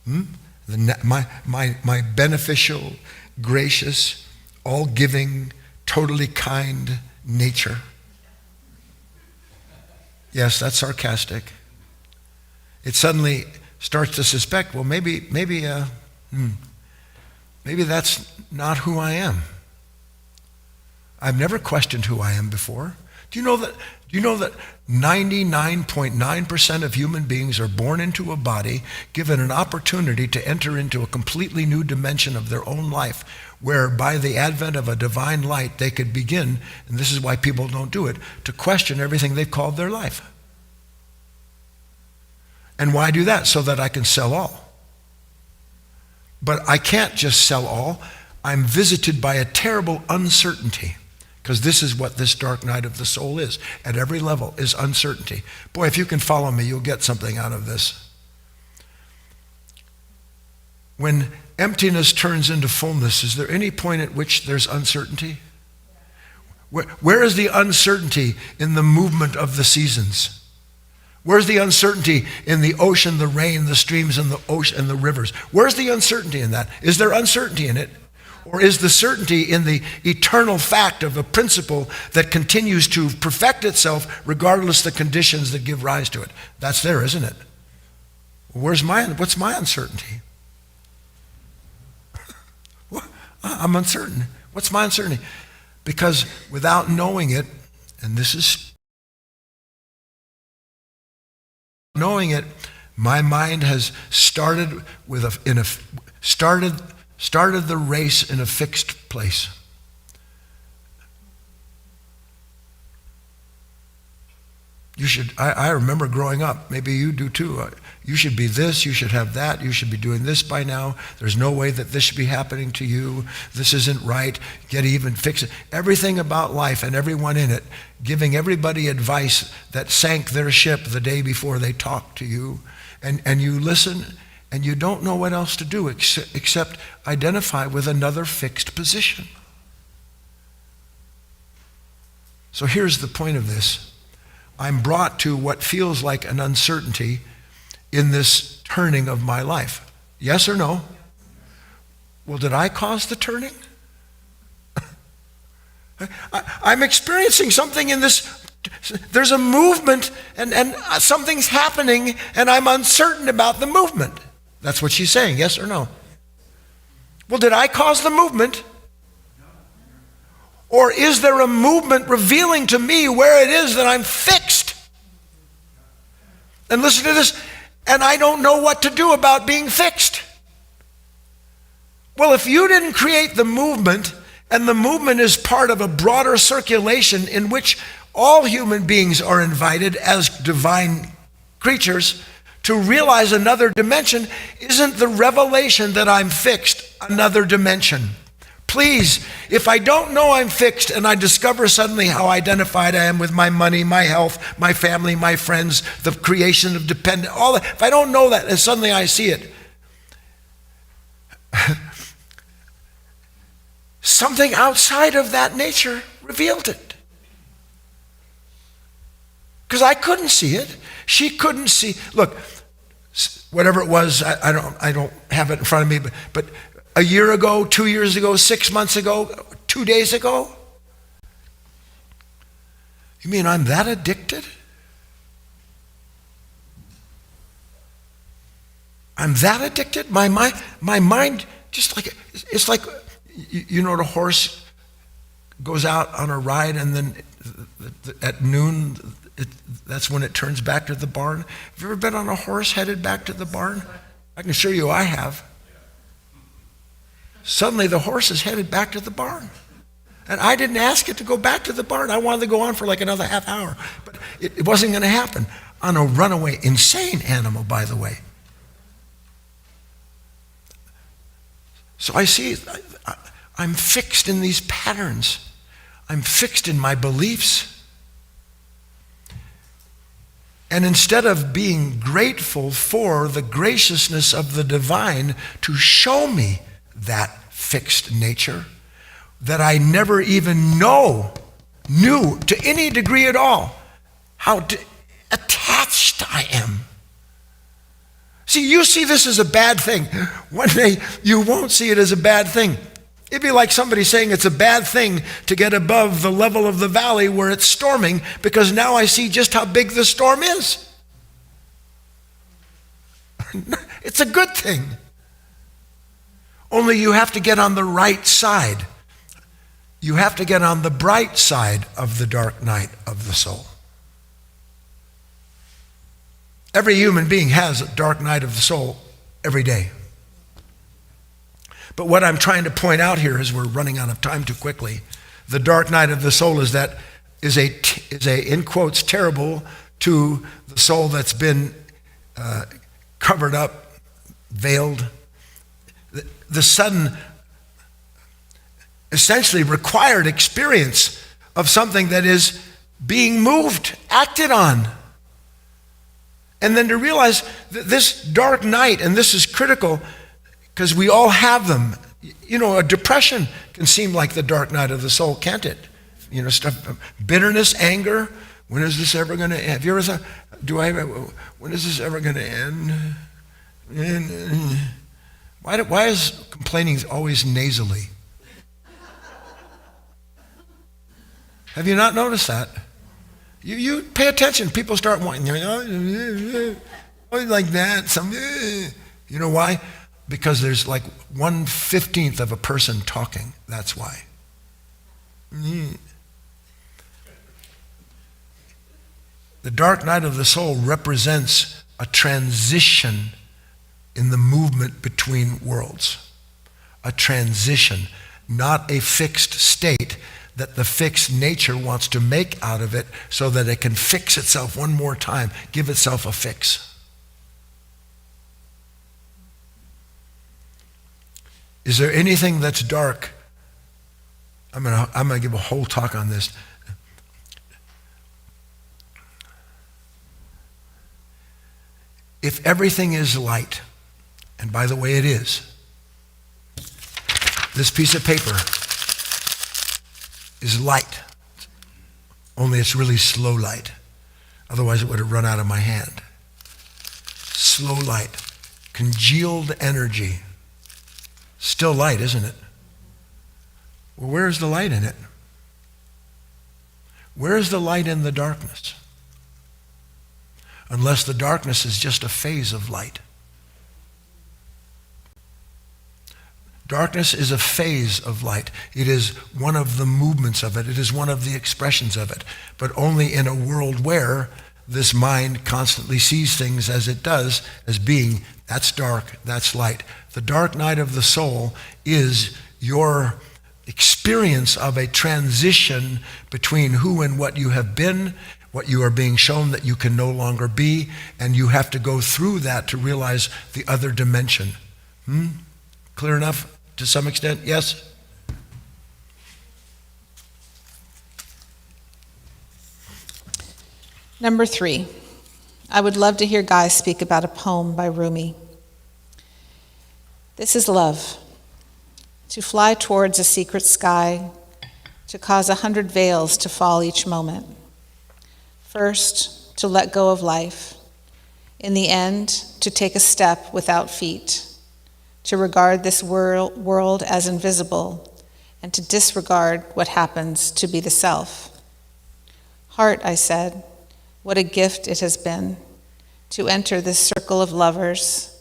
my beneficial, gracious, all-giving, totally kind nature. Yes, that's sarcastic. It suddenly starts to suspect, well, maybe that's not who I am. I've never questioned who I am before. Do you know that 99.9% of human beings are born into a body, given an opportunity to enter into a completely new dimension of their own life, where by the advent of a divine light, they could begin, and this is why people don't do it, to question everything they've called their life. And why do that? So that I can sell all. But I can't just sell all. I'm visited by a terrible uncertainty, because this is what this dark night of the soul is. At every level is uncertainty. Boy, if you can follow me, you'll get something out of this. When emptiness turns into fullness, is there any point at which there's uncertainty? Where is the uncertainty in the movement of the seasons? Where's the uncertainty in the ocean, the rain, the streams, and the ocean and the rivers? Where's the uncertainty in that? Is there uncertainty in it? Or is the certainty in the eternal fact of a principle that continues to perfect itself regardless of the conditions that give rise to it? That's there, isn't it? What's my uncertainty? I'm uncertain. What's my uncertainty? Because without knowing it, and this is knowing it, my mind has started the race in a fixed place. I remember growing up, maybe you do too, you should be this, you should have that, you should be doing this by now, there's no way that this should be happening to you, this isn't right, get even, fix it. Everything about life and everyone in it, giving everybody advice that sank their ship the day before they talked to you, and you listen, and you don't know what else to do except identify with another fixed position. So here's the point of this. I'm brought to what feels like an uncertainty in this turning of my life. Yes or no? Well, did I cause the turning? I'm experiencing something in this. There's a movement and something's happening and I'm uncertain about the movement. That's what she's saying, yes or no? Well, did I cause the movement? Or is there a movement revealing to me where it is that I'm fixed? And listen to this, and I don't know what to do about being fixed. Well, if you didn't create the movement, and the movement is part of a broader circulation in which all human beings are invited as divine creatures to realize another dimension, isn't the revelation that I'm fixed another dimension? Please, if I don't know I'm fixed and I discover suddenly how identified I am with my money, my health, my family, my friends, the creation of dependence, all that, if I don't know that and suddenly I see it, something outside of that nature revealed it. Because I couldn't see it. She couldn't see. Look, whatever it was, I don't have it in front of me, but a year ago, 2 years ago, 6 months ago, 2 days ago? You mean I'm that addicted? I'm that addicted? My mind, just like, it's like, you know, the horse goes out on a ride and then at noon, that's when it turns back to the barn. Have you ever been on a horse headed back to the barn? I can assure you I have. Suddenly the horse is headed back to the barn. And I didn't ask it to go back to the barn. I wanted to go on for like another half hour. But it wasn't going to happen on a runaway, insane animal, by the way. So I see, I'm fixed in these patterns. I'm fixed in my beliefs. And instead of being grateful for the graciousness of the divine to show me that fixed nature that I never even knew to any degree at all, how attached I am. See, you see this as a bad thing. One day, you won't see it as a bad thing. It'd be like somebody saying it's a bad thing to get above the level of the valley where it's storming, because now I see just how big the storm is. It's a good thing. Only you have to get on the right side. You have to get on the bright side of the dark night of the soul. Every human being has a dark night of the soul every day. But what I'm trying to point out here, as we're running out of time too quickly, the dark night of the soul is a in quotes terrible to the soul that's been covered up, veiled. The sudden, essentially required experience of something that is being moved, acted on. And then to realize that this dark night, and this is critical because we all have them. You know, a depression can seem like the dark night of the soul, can't it? You know, stuff, bitterness, anger. When is this ever going to end? Have you ever thought, when is this ever going to end? Why is complaining always nasally? Have you not noticed that? You pay attention. People start wanting, like that. You know why? Because there's like 1/15 of a person talking. That's why. The dark night of the soul represents a transition in the movement between worlds. A transition, not a fixed state that the fixed nature wants to make out of it so that it can fix itself one more time, give itself a fix. Is there anything that's dark? I'm gonna give a whole talk on this. If everything is light, and by the way it is, this piece of paper is light, only it's really slow light. Otherwise it would have run out of my hand. Slow light, congealed energy. Still light, isn't it? Well, where's the light in it? Where's the light in the darkness? Unless the darkness is just a phase of light. Darkness is a phase of light. It is one of the movements of it. It is one of the expressions of it. But only in a world where this mind constantly sees things as it does, as being, that's dark, that's light. The dark night of the soul is your experience of a transition between who and what you have been, what you are being shown that you can no longer be, and you have to go through that to realize the other dimension. Clear enough to some extent? Yes? Number 3, I would love to hear Guy speak about a poem by Rumi. This is love. To fly towards a secret sky, to cause 100 veils to fall each moment. First, to let go of life. In the end, to take a step without feet. To regard this world as invisible, and to disregard what happens to be the self. Heart, I said, what a gift it has been to enter this circle of lovers,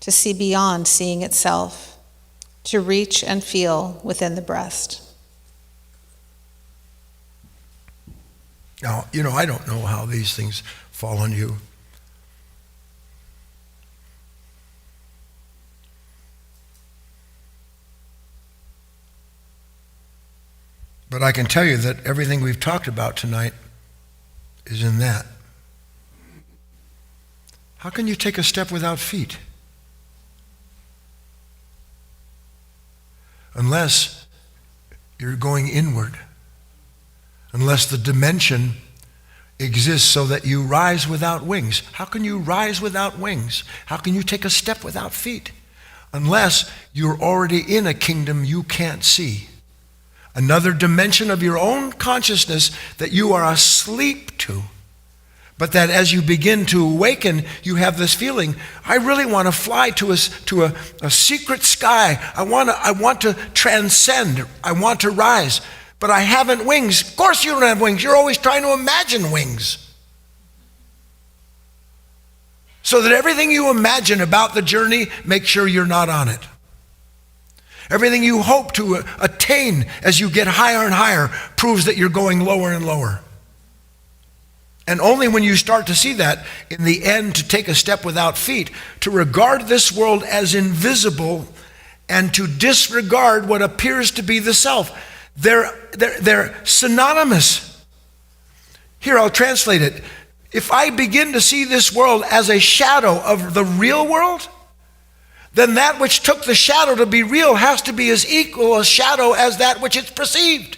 to see beyond seeing itself, to reach and feel within the breast. Now, you know, I don't know how these things fall on you. But I can tell you that everything we've talked about tonight is in that. How can you take a step without feet? Unless you're going inward. Unless the dimension exists so that you rise without wings. How can you rise without wings? How can you take a step without feet? Unless you're already in a kingdom you can't see. Another dimension of your own consciousness that you are asleep to. But that as you begin to awaken, you have this feeling, I really want to fly to a secret sky. I want to transcend. I want to rise. But I haven't wings. Of course you don't have wings. You're always trying to imagine wings. So that everything you imagine about the journey, make sure you're not on it. Everything you hope to attain as you get higher and higher proves that you're going lower and lower. And only when you start to see that, in the end, to take a step without feet, to regard this world as invisible and to disregard what appears to be the self. They're synonymous. Here, I'll translate it. If I begin to see this world as a shadow of the real world, then that which took the shadow to be real has to be as equal a shadow as that which it's perceived.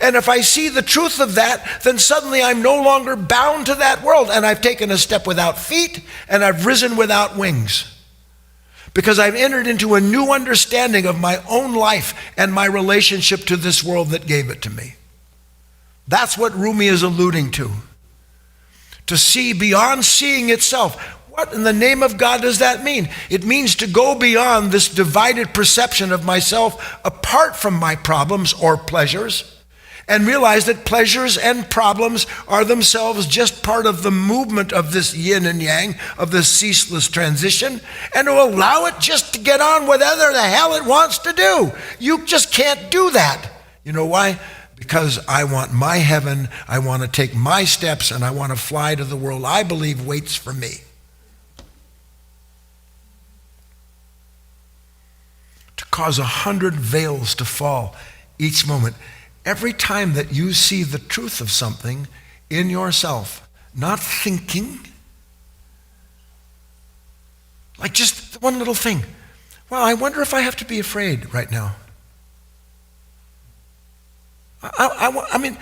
And if I see the truth of that, then suddenly I'm no longer bound to that world, and I've taken a step without feet, and I've risen without wings. Because I've entered into a new understanding of my own life and my relationship to this world that gave it to me. That's what Rumi is alluding to. To see beyond seeing itself. What in the name of God does that mean? It means to go beyond this divided perception of myself apart from my problems or pleasures, and realize that pleasures and problems are themselves just part of the movement of this yin and yang, of this ceaseless transition, and to allow it just to get on whatever the hell it wants to do. You just can't do that. You know why? Because I want my heaven, I want to take my steps, and I want to fly to the world I believe waits for me. To cause 100 veils to fall each moment. Every time that you see the truth of something in yourself, not thinking, like just one little thing. Well, I wonder if I have to be afraid right now. I mean,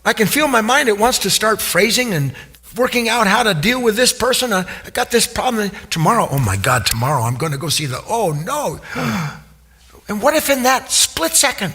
I can feel my mind, it wants to start phrasing and working out how to deal with this person. I got this problem. Tomorrow, oh my God, tomorrow I'm going to go see oh no. And what if in that split second,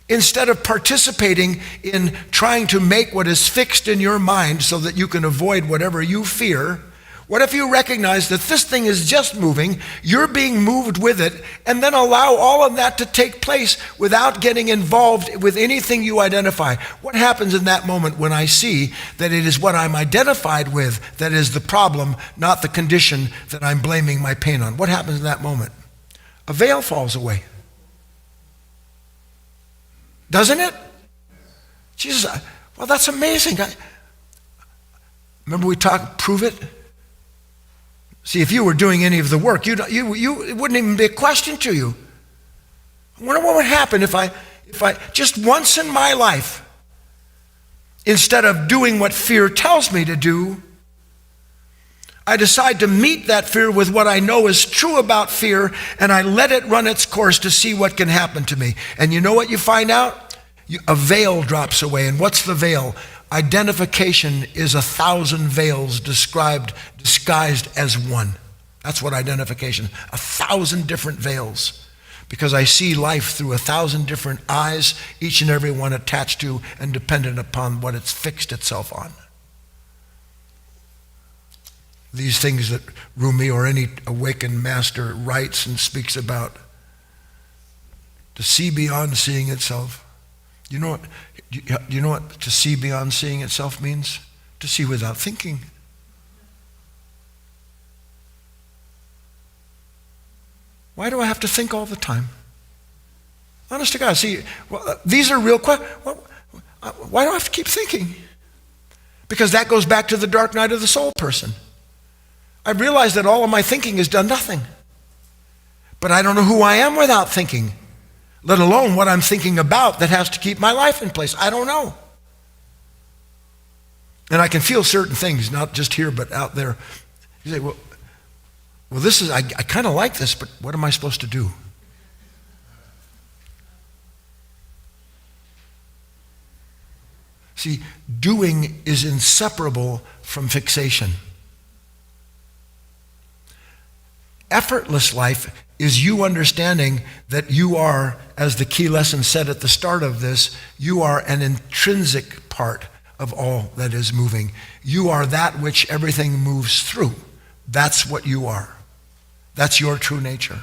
instead of participating in trying to make what is fixed in your mind so that you can avoid whatever you fear, what if you recognize that this thing is just moving, you're being moved with it, and then allow all of that to take place without getting involved with anything you identify? What happens in that moment when I see that it is what I'm identified with that is the problem, not the condition that I'm blaming my pain on? What happens in that moment? A veil falls away. Doesn't it? Jesus, well, that's amazing. Remember we talked, prove it? See, if you were doing any of the work, it wouldn't even be a question to you. I wonder what would happen if I just once in my life, instead of doing what fear tells me to do, I decide to meet that fear with what I know is true about fear, and I let it run its course to see what can happen to me. And you know what you find out? A veil drops away. And what's the veil? Identification is 1,000 veils disguised as one. That's what identification is. 1,000 different veils. Because I see life through 1,000 different eyes, each and every one attached to and dependent upon what it's fixed itself on. These things that Rumi or any awakened master writes and speaks about, to see beyond seeing itself. You know what to see beyond seeing itself means? To see without thinking. Why do I have to think all the time? Honest to God, see, these are real questions. Why do I have to keep thinking? Because that goes back to the dark night of the soul person. I realize that all of my thinking has done nothing. But I don't know who I am without thinking, let alone what I'm thinking about that has to keep my life in place. I don't know. And I can feel certain things, not just here, but out there. You say, well, this is, I kind of like this, but what am I supposed to do? See, doing is inseparable from fixation. Effortless life is you understanding that you are, as the key lesson said at the start of this, you are an intrinsic part of all that is moving. You are that which everything moves through. That's what you are. That's your true nature.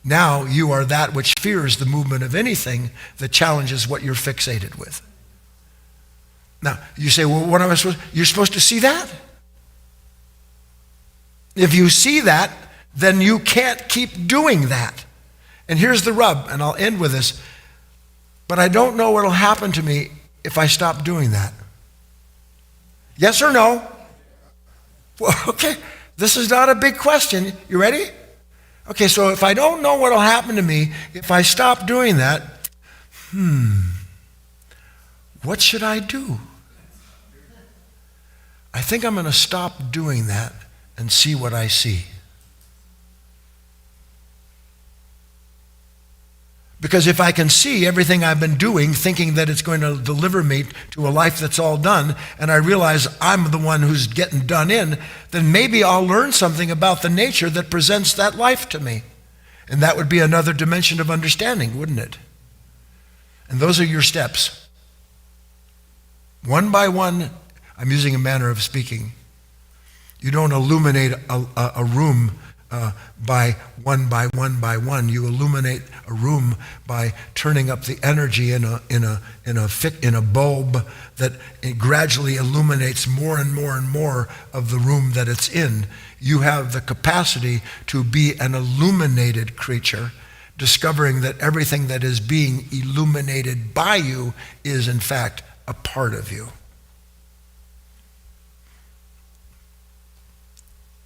Now you are that which fears the movement of anything that challenges what you're fixated with. Now, you say, well, what am I supposed to? You're supposed to see that? If you see that, then you can't keep doing that. And here's the rub, and I'll end with this. But I don't know what will happen to me if I stop doing that. Yes or no? Well, okay, this is not a big question. You ready? Okay, so if I don't know what will happen to me if I stop doing that, what should I do? I think I'm going to stop doing that and see what I see. Because if I can see everything I've been doing, thinking that it's going to deliver me to a life that's all done, and I realize I'm the one who's getting done in, then maybe I'll learn something about the nature that presents that life to me. And that would be another dimension of understanding, wouldn't it? And those are your steps. One by one, I'm using a manner of speaking. You don't illuminate a room by one by one by one. You illuminate a room by turning up the energy in a bulb that it gradually illuminates more and more and more of the room that it's in. You have the capacity to be an illuminated creature, discovering that everything that is being illuminated by you is in fact a part of you.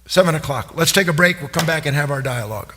7 o'clock. Let's take a break. We'll come back and have our dialogue.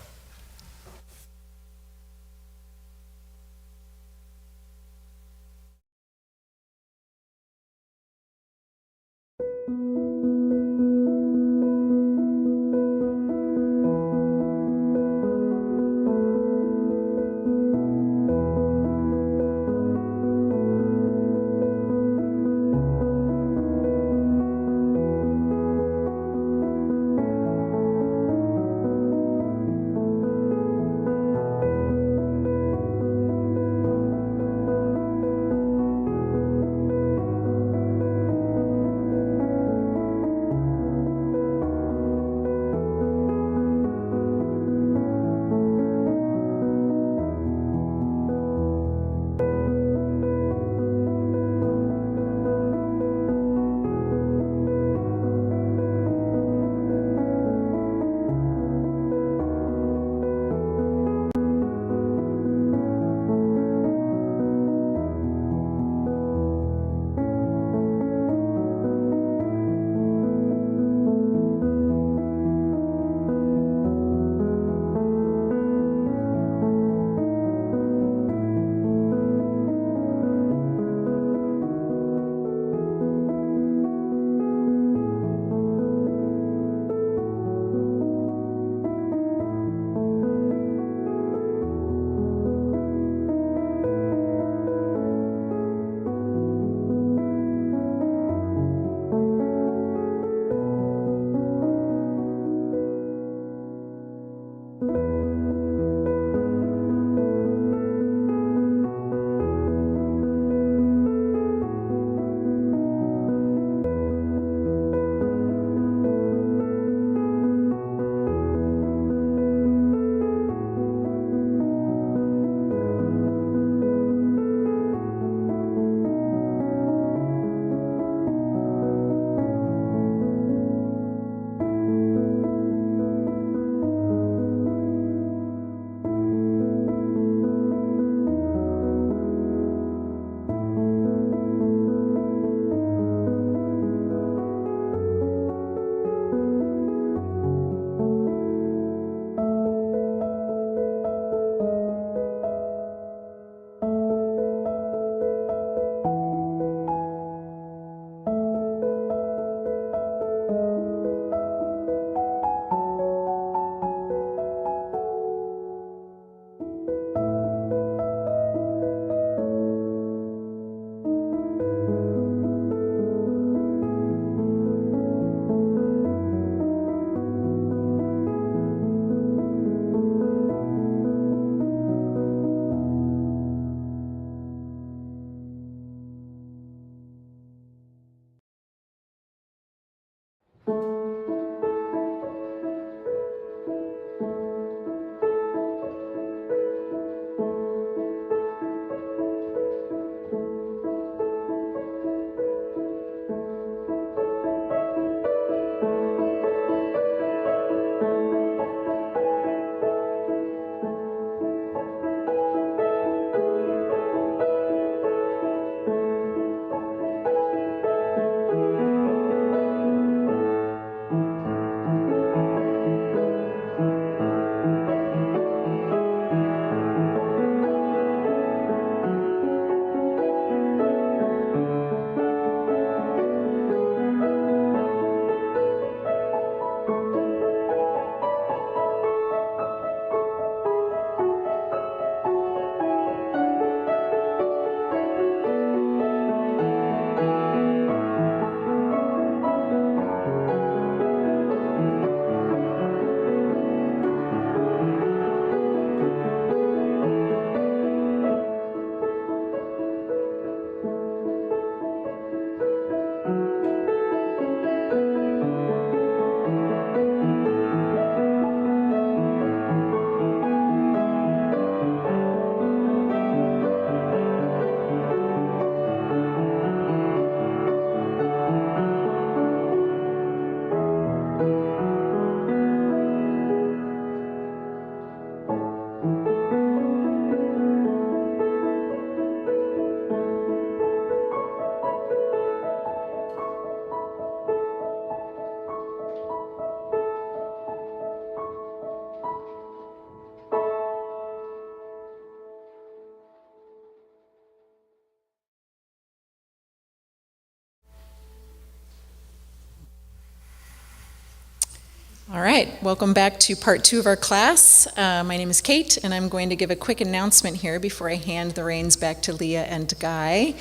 All right, welcome back to part 2 of our class. My name is Kate, and I'm going to give a quick announcement here before I hand the reins back to Leah and Guy.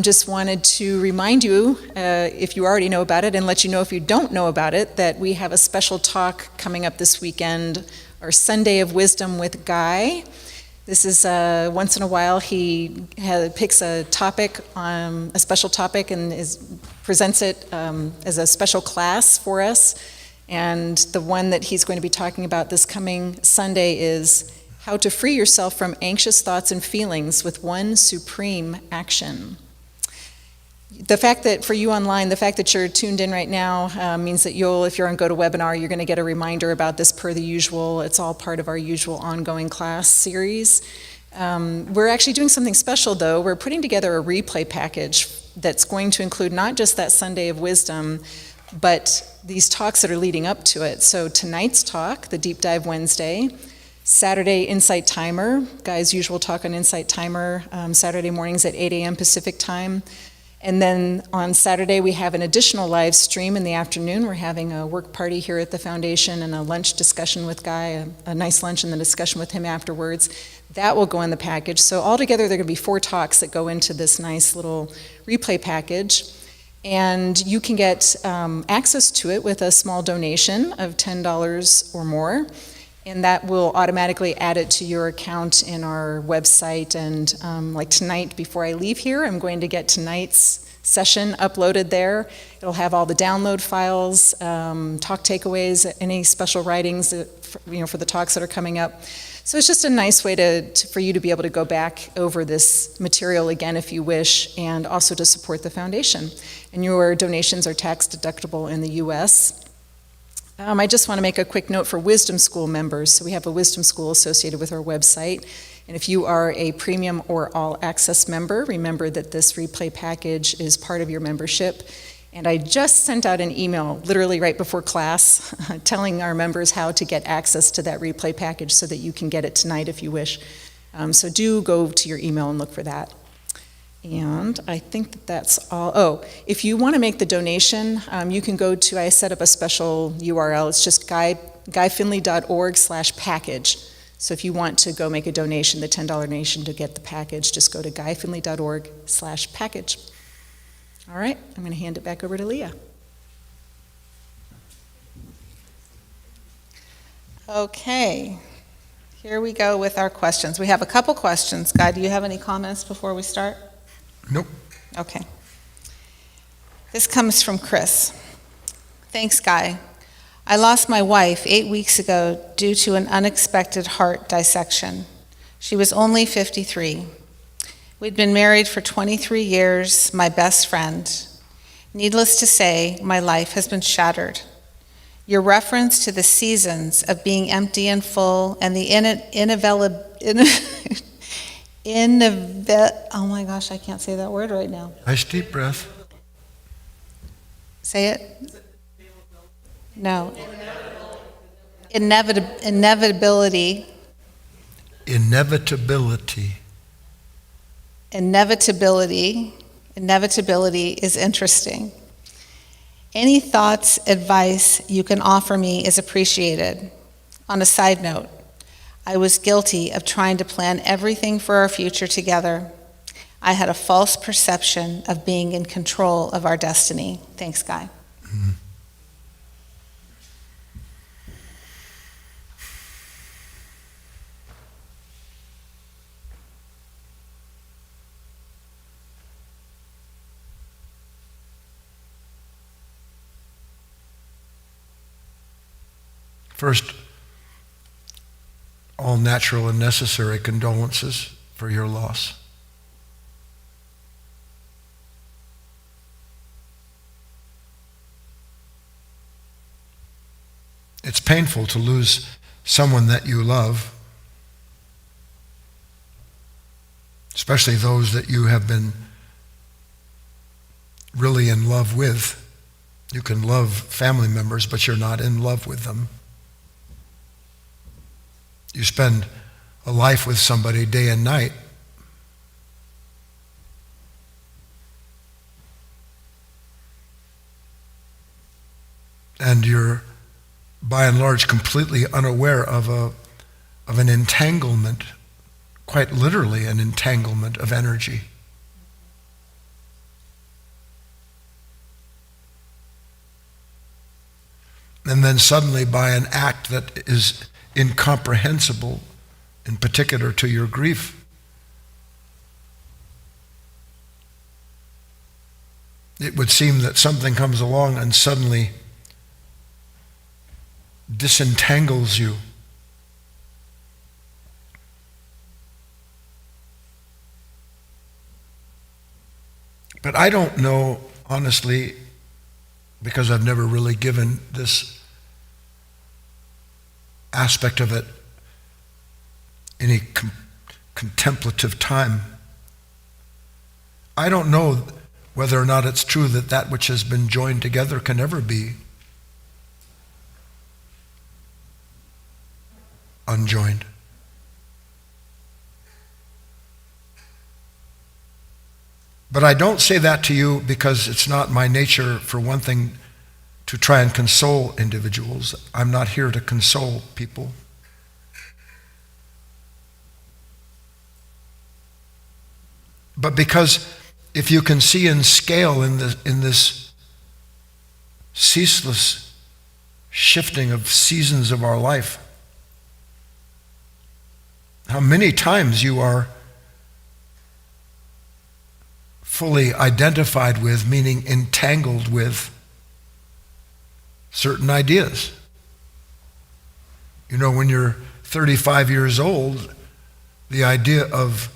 Just wanted to remind you, if you already know about it, and let you know if you don't know about it, that we have a special talk coming up this weekend, our Sunday of Wisdom with Guy. This is once in a while he picks a topic, a special topic, and presents it as a special class for us. And the one that he's going to be talking about this coming Sunday is how to free yourself from anxious thoughts and feelings with one supreme action. The fact that for you online, the fact that you're tuned in right now means that if you're on GoToWebinar, you're going to get a reminder about this per the usual. It's all part of our usual ongoing class series. We're actually doing something special though. We're putting together a replay package that's going to include not just that Sunday of Wisdom, but these talks that are leading up to it. So tonight's talk, the Deep Dive Wednesday, Saturday Insight Timer, Guy's usual talk on Insight Timer, Saturday mornings at 8 a.m. Pacific time. And then on Saturday, we have an additional live stream in the afternoon. We're having a work party here at the foundation and a lunch discussion with Guy, a nice lunch and the discussion with him afterwards. That will go in the package. So altogether, there are going to be 4 talks that go into this nice little replay package. And you can get access to it with a small donation of $10 or more. And that will automatically add it to your account in our website. And like tonight, before I leave here, I'm going to get tonight's session uploaded there. It'll have all the download files, talk takeaways, any special writings for the talks that are coming up. So it's just a nice way for you to be able to go back over this material again if you wish, and also to support the foundation. And your donations are tax deductible in the U.S. I just want to make a quick note for Wisdom School members. So we have a Wisdom School associated with our website. And if you are a premium or all access member, remember that this replay package is part of your membership. And I just sent out an email literally right before class telling our members how to get access to that replay package so that you can get it tonight if you wish. So do go to your email and look for that. And I think that's all. Oh, if you want to make the donation, you can go to, I set up a special URL. It's just guyfinley.org/package. So if you want to go make a donation, the $10 donation to get the package, just go to guyfinley.org/package. All right, I'm going to hand it back over to Leah. Okay, here we go with our questions. We have a couple questions. Guy, do you have any comments before we start? Nope. Okay. This comes from Chris. Thanks, Guy. I lost my wife 8 weeks ago due to an unexpected heart dissection. She was only 53. We'd been married for 23 years, my best friend. Needless to say, my life has been shattered. Your reference to the seasons of being empty and full and the oh my gosh, I can't say that word right now. Nice deep breath. Say it. No. Inevitability. Inevitability is interesting. Any thoughts, advice you can offer me is appreciated. On a side note, I was guilty of trying to plan everything for our future together. I had a false perception of being in control of our destiny. Thanks, Guy. Mm-hmm. First, all natural and necessary condolences for your loss. It's painful to lose someone that you love, especially those that you have been really in love with. You can love family members, but you're not in love with them. You spend a life with somebody day and night. And your by and large, completely unaware of an entanglement, quite literally an entanglement of energy. And then suddenly, by an act that is incomprehensible, in particular to your grief, it would seem that something comes along and suddenly disentangles you. But I don't know, honestly, because I've never really given this aspect of it any contemplative time. I don't know whether or not it's true that that which has been joined together can ever be unjoined. But I don't say that to you because it's not my nature, for one thing, to try and console individuals. I'm not here to console people. But because if you can see in scale in this ceaseless shifting of seasons of our life, how many times you are fully identified with, meaning entangled with, certain ideas. You know, when you're 35 years old, the idea of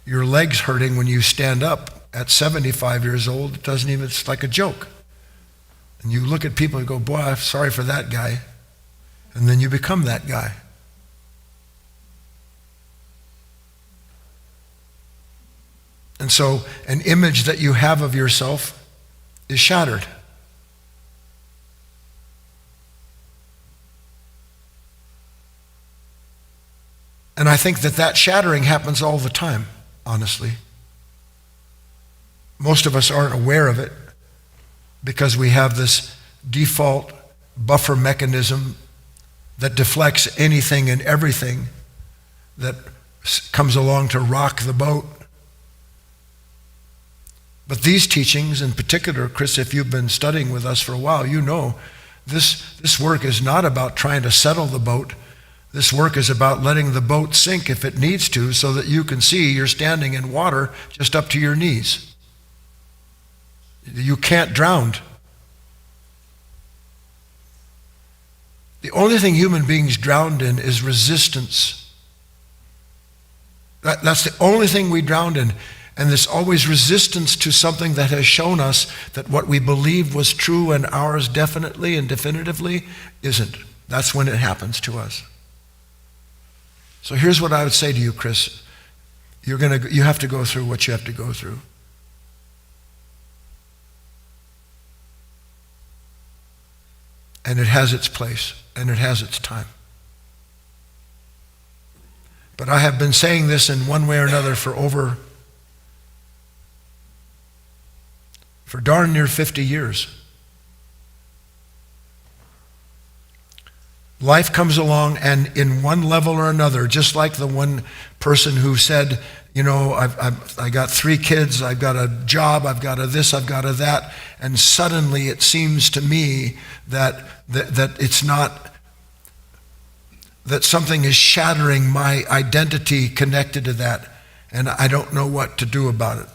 your legs hurting when you stand up at 75 years old, it doesn't even, it's like a joke. And you look at people and go, boy, I'm sorry for that guy. And then you become that guy. And so an image that you have of yourself is shattered. And I think that shattering happens all the time, honestly. Most of us aren't aware of it because we have this default buffer mechanism that deflects anything and everything that comes along to rock the boat. But these teachings, in particular, Chris, if you've been studying with us for a while, you know this work is not about trying to settle the boat. This work is about letting the boat sink if it needs to, so that you can see you're standing in water just up to your knees. You can't drown. The only thing human beings drowned in is resistance. That's the only thing we drowned in. And there's always resistance to something that has shown us that what we believed was true and ours definitely and definitively isn't. That's when it happens to us. So here's what I would say to you, Chris. You have to go through what you have to go through. And it has its place, and it has its time. But I have been saying this in one way or another for darn near 50 years. Life comes along, and in one level or another, just like the one person who said, you know, I got 3 kids, I've got a job, I've got a this, I've got a that, and suddenly it seems to me that it's not, that something is shattering my identity connected to that, and I don't know what to do about it,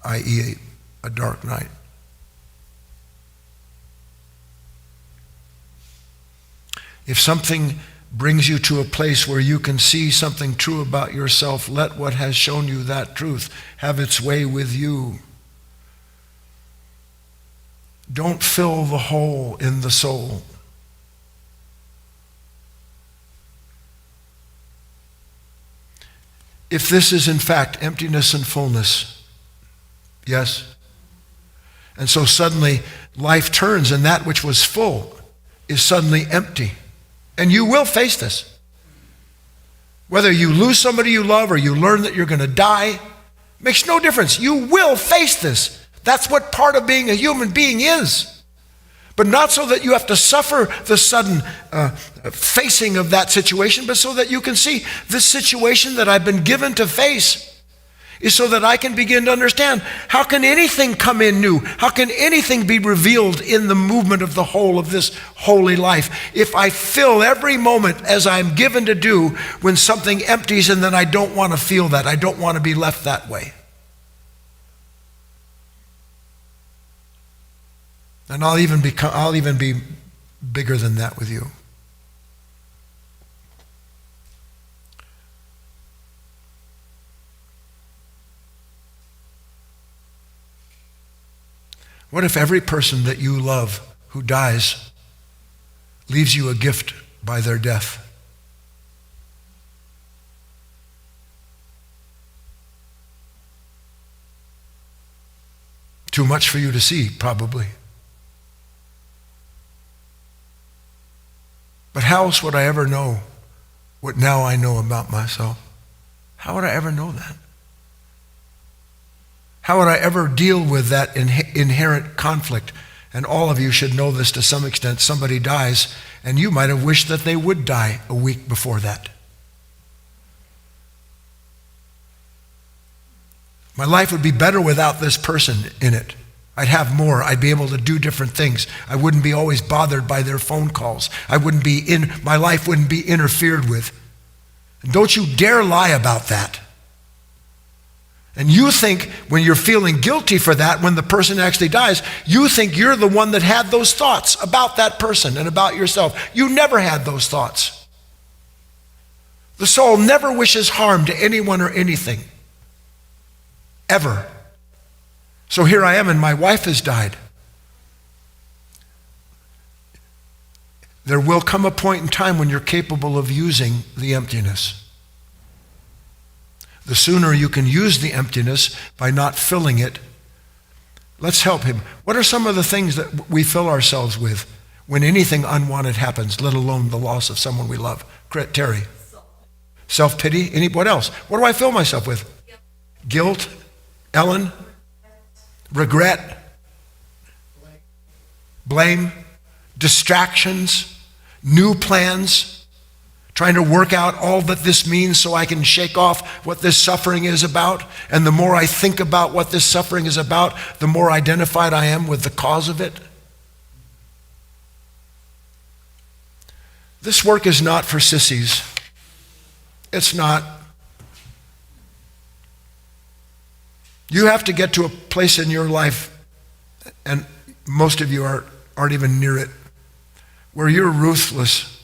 i.e. a dark night. If something brings you to a place where you can see something true about yourself, let what has shown you that truth have its way with you. Don't fill the hole in the soul. If this is in fact emptiness and fullness, yes. And so suddenly life turns, and that which was full is suddenly empty. And you will face this. Whether you lose somebody you love or you learn that you're going to die, makes no difference. You will face this. That's what part of being a human being is. But not so that you have to suffer the sudden facing of that situation, but so that you can see this situation that I've been given to face is so that I can begin to understand, how can anything come in new? How can anything be revealed in the movement of the whole of this holy life if I fill every moment as I'm given to do when something empties, and then I don't want to feel that. I don't want to be left that way. And I'll even be bigger than that with you. What if every person that you love who dies leaves you a gift by their death? Too much for you to see, probably. But how else would I ever know what now I know about myself? How would I ever know that? How would I ever deal with that inherent conflict? And all of you should know this to some extent. Somebody dies, and you might have wished that they would die a week before that. My life would be better without this person in it. I'd have more. I'd be able to do different things. I wouldn't be always bothered by their phone calls. My life wouldn't be interfered with. And don't you dare lie about that. And you think when you're feeling guilty for that, when the person actually dies, you think you're the one that had those thoughts about that person and about yourself. You never had those thoughts. The soul never wishes harm to anyone or anything. Ever. So here I am, and my wife has died. There will come a point in time when you're capable of using the emptiness. The sooner you can use the emptiness by not filling it, let's help him. What are some of the things that we fill ourselves with when anything unwanted happens, let alone the loss of someone we love? Terry. Self-pity. What else? What do I fill myself with? Guilt. Ellen. Regret. Blame. Distractions. New plans. Trying to work out all that this means so I can shake off what this suffering is about. And the more I think about what this suffering is about, the more identified I am with the cause of it. This work is not for sissies. It's not. You have to get to a place in your life, and most of you aren't even near it, where you're ruthless.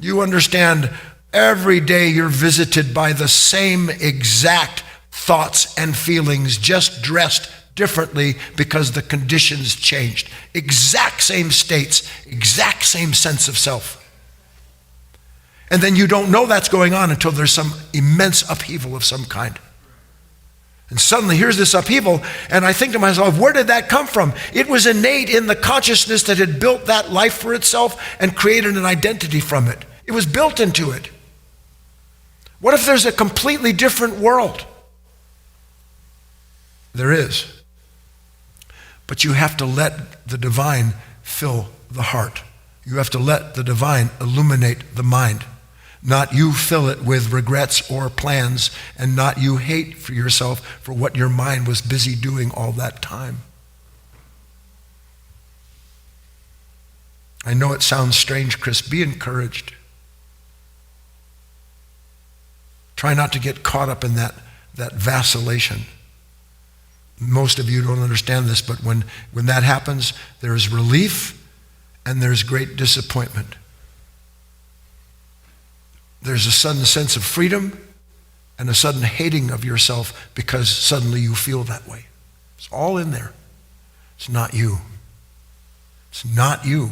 You understand every day you're visited by the same exact thoughts and feelings, just dressed differently because the conditions changed. Exact same states, exact same sense of self. And then you don't know that's going on until there's some immense upheaval of some kind. And suddenly here's this upheaval, and I think to myself, where did that come from? It was innate in the consciousness that had built that life for itself and created an identity from it. It was built into it. What if there's a completely different world? There is. But you have to let the divine fill the heart. You have to let the divine illuminate the mind. Not you fill it with regrets or plans, and not you hate for yourself for what your mind was busy doing all that time. I know it sounds strange, Chris. Be encouraged. Try not to get caught up in that vacillation. Most of you don't understand this, but when that happens, there is relief and there's great disappointment. There's a sudden sense of freedom and a sudden hating of yourself because suddenly you feel that way. It's all in there. It's not you. It's not you.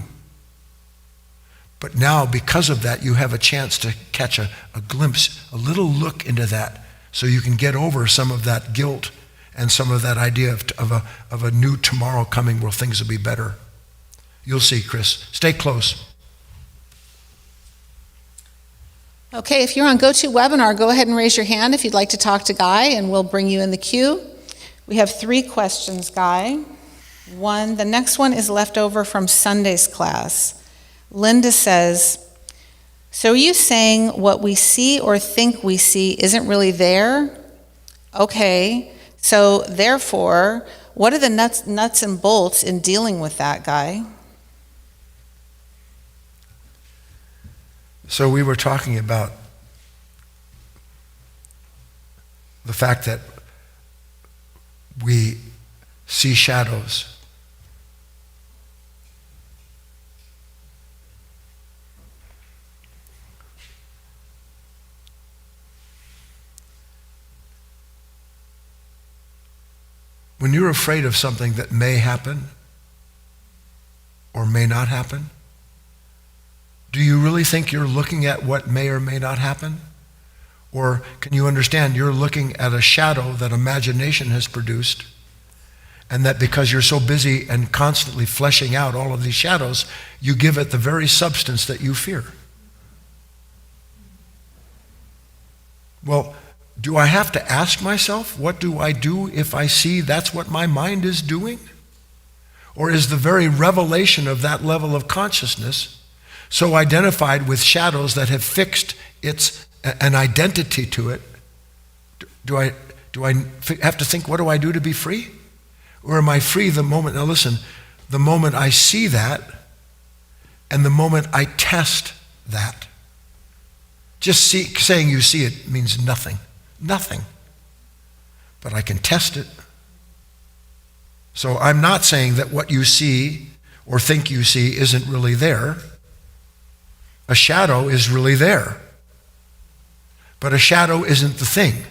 But now, because of that, you have a chance to catch a glimpse, a little look into that, so you can get over some of that guilt and some of that idea of a new tomorrow coming where things will be better. You'll see, Chris. Stay close. Okay, if you're on GoToWebinar, go ahead and raise your hand if you'd like to talk to Guy, and we'll bring you in the queue. We have 3 questions, Guy. One, the next one is left over from Sunday's class. Linda says, so are you saying what we see or think we see isn't really there? Okay, so therefore, what are the nuts and bolts in dealing with that, Guy? So we were talking about the fact that we see shadows. When you're afraid of something that may happen or may not happen, do you really think you're looking at what may or may not happen? Or can you understand you're looking at a shadow that imagination has produced, and that because you're so busy and constantly fleshing out all of these shadows, you give it the very substance that you fear? Well, do I have to ask myself, what do I do if I see that's what my mind is doing? Or is the very revelation of that level of consciousness so identified with shadows that have fixed an identity to it? Do I have to think, what do I do to be free? Or am I free the moment, now listen, the moment I see that and the moment I test that? Just saying you see it means nothing. Nothing. But I can test it. So I'm not saying that what you see or think you see isn't really there. A shadow is really there. But a shadow isn't the thing.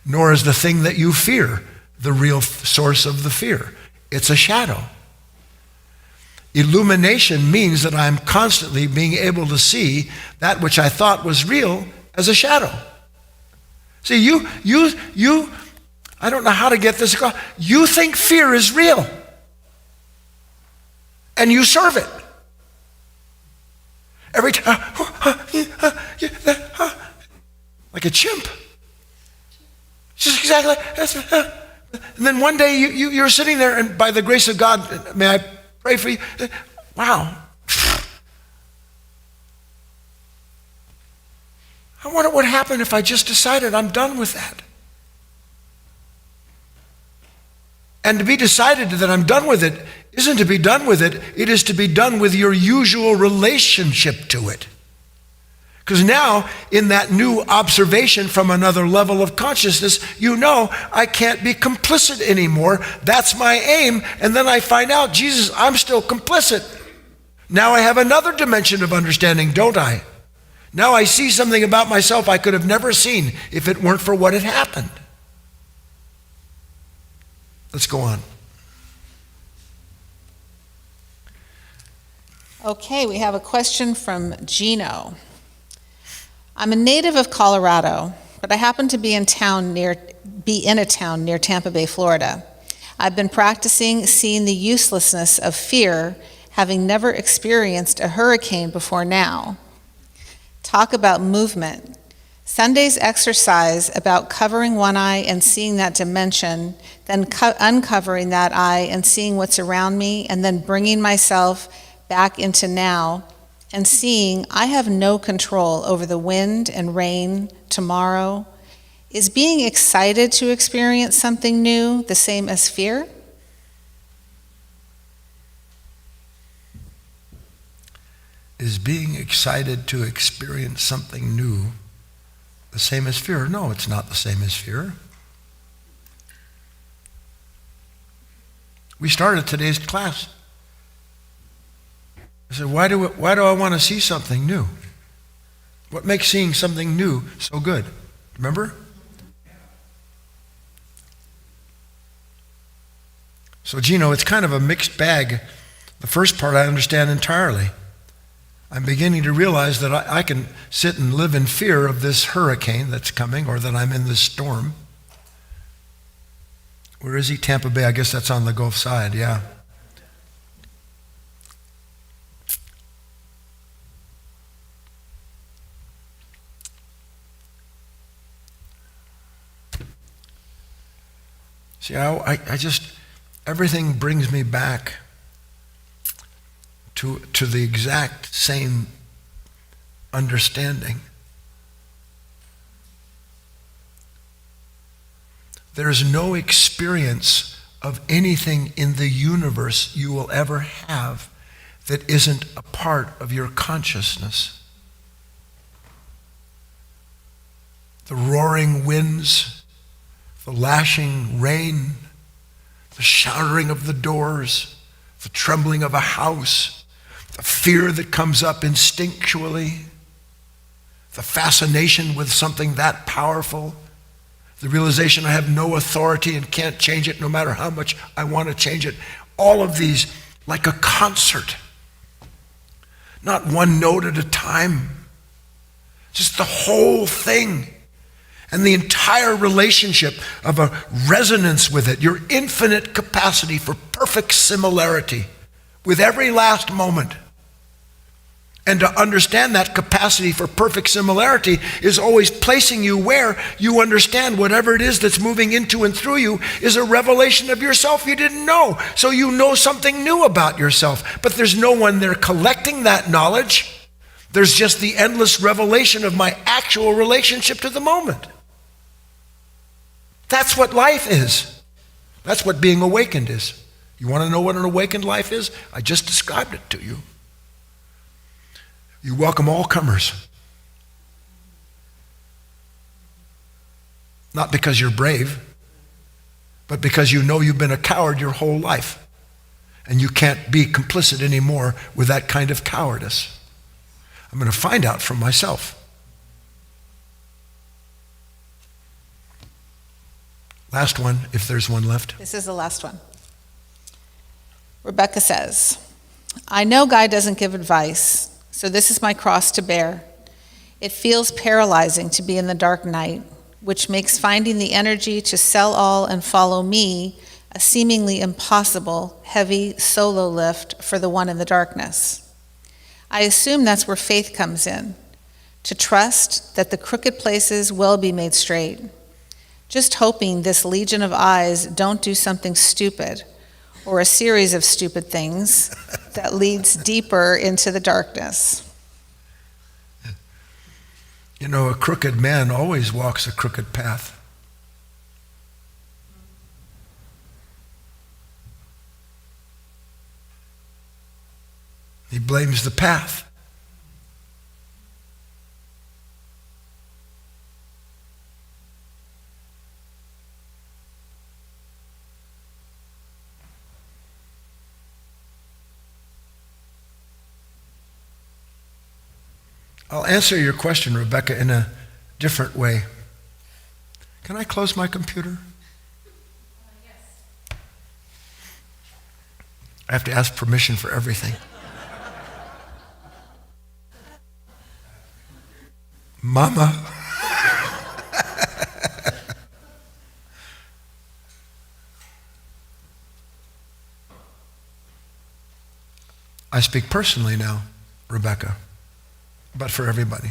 Nor is the thing that you fear the real source of the fear. It's a shadow. Illumination means that I'm constantly being able to see that which I thought was real as a shadow. See, you, I don't know how to get this across. You think fear is real. And you serve it. Every time, like a chimp. Just exactly. And then one day you're sitting there, and by the grace of God, may I pray for you? Wow. I wonder what would happen if I just decided I'm done with that. And to be decided that I'm done with it isn't to be done with it, it is to be done with your usual relationship to it. Because now, in that new observation from another level of consciousness, you know I can't be complicit anymore. That's my aim. And then I find out, Jesus, I'm still complicit. Now I have another dimension of understanding, don't I? Now I see something about myself I could have never seen if it weren't for what had happened. Let's go on. Okay, we have a question from Gino. I'm a native of Colorado, but I happen to be in a town near Tampa Bay, Florida. I've been practicing seeing the uselessness of fear, having never experienced a hurricane before now. Talk about movement. Sunday's exercise about covering one eye and seeing that dimension, then uncovering that eye and seeing what's around me, and then bringing myself back into now and seeing I have no control over the wind and rain tomorrow. Is being excited to experience something new the same as fear? Is being excited to experience something new the same as fear? No, it's not the same as fear. We started today's class. I said, why do I want to see something new? What makes seeing something new so good? Remember? So, Gino, it's kind of a mixed bag. The first part I understand entirely. I'm beginning to realize that I can sit and live in fear of this hurricane that's coming, or that I'm in this storm. Where is he? Tampa Bay. I guess that's on the Gulf side, yeah. See, I just, everything brings me back to the exact same understanding. There is no experience of anything in the universe you will ever have that isn't a part of your consciousness. The roaring winds, the lashing rain, the shattering of the doors, the trembling of a house, the fear that comes up instinctually, the fascination with something that powerful, the realization I have no authority and can't change it no matter how much I want to change it. All of these like a concert. Not one note at a time. Just the whole thing. And the entire relationship of a resonance with it. Your infinite capacity for perfect similarity with every last moment. And to understand that capacity for perfect similarity is always placing you where you understand whatever it is that's moving into and through you is a revelation of yourself you didn't know. So you know something new about yourself. But there's no one there collecting that knowledge. There's just the endless revelation of my actual relationship to the moment. That's what life is. That's what being awakened is. You want to know what an awakened life is? I just described it to you. You welcome all comers. Not because you're brave, but because you know you've been a coward your whole life. And you can't be complicit anymore with that kind of cowardice. I'm going to find out for myself. Last one, if there's one left. This is the last one. Rebecca says, I know Guy doesn't give advice, so this is my cross to bear. It feels paralyzing to be in the dark night, which makes finding the energy to sell all and follow me a seemingly impossible, heavy solo lift for the one in the darkness. I assume that's where faith comes in, to trust that the crooked places will be made straight. Just hoping this legion of eyes don't do something stupid or a series of stupid things that leads deeper into the darkness. You know, a crooked man always walks a crooked path. He blames the path. I'll answer your question, Rebecca, in a different way. Can I close my computer? Yes. I have to ask permission for everything. Mama. I speak personally now, Rebecca, but for everybody.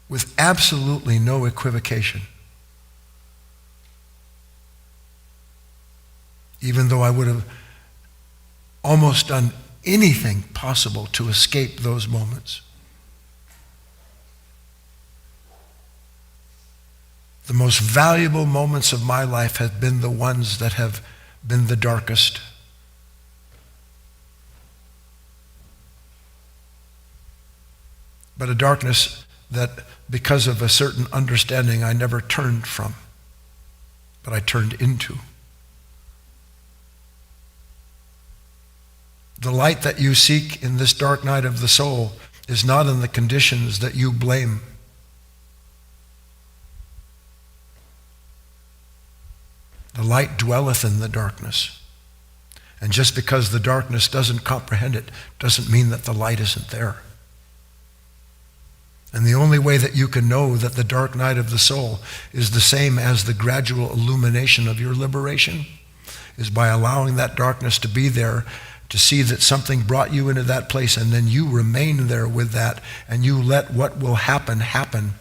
With absolutely no equivocation. Even though I would have almost done anything possible to escape those moments. The most valuable moments of my life have been the ones that have been the darkest. But a darkness that, because of a certain understanding, I never turned from, but I turned into. The light that you seek in this dark night of the soul is not in the conditions that you blame. The light dwelleth in the darkness. And just because the darkness doesn't comprehend it, doesn't mean that the light isn't there. And the only way that you can know that the dark night of the soul is the same as the gradual illumination of your liberation is by allowing that darkness to be there, to see that something brought you into that place, and then you remain there with that, and you let what will happen, happen.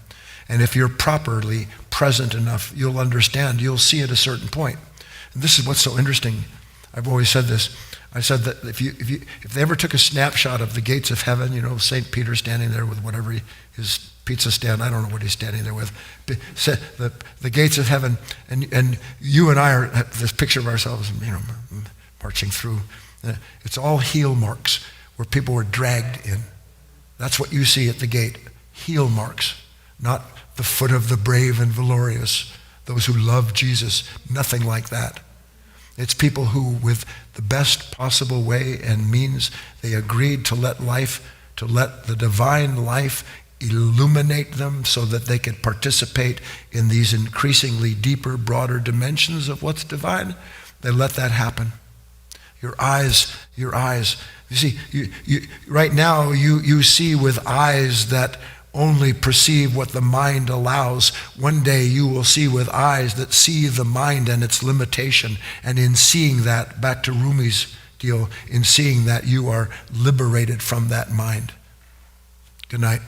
And if you're properly present enough, you'll understand. You'll see at a certain point. And this is what's so interesting. I've always said this. I said that if they ever took a snapshot of the gates of heaven, St. Peter standing there with whatever his pizza stand, I don't know what he's standing there with, the gates of heaven, and you and I are this picture of ourselves, marching through. It's all heel marks where people were dragged in. That's what you see at the gate, heel marks, not the foot of the brave and valorous, those who love Jesus, nothing like that. It's people who, with the best possible way and means, they agreed to let the divine life illuminate them so that they could participate in these increasingly deeper, broader dimensions of what's divine. They let that happen. Your eyes. You see, right now you see with eyes that only perceive what the mind allows. One day you will see with eyes that see the mind and its limitation. And in seeing that, back to Rumi's deal, in seeing that you are liberated from that mind. Good night.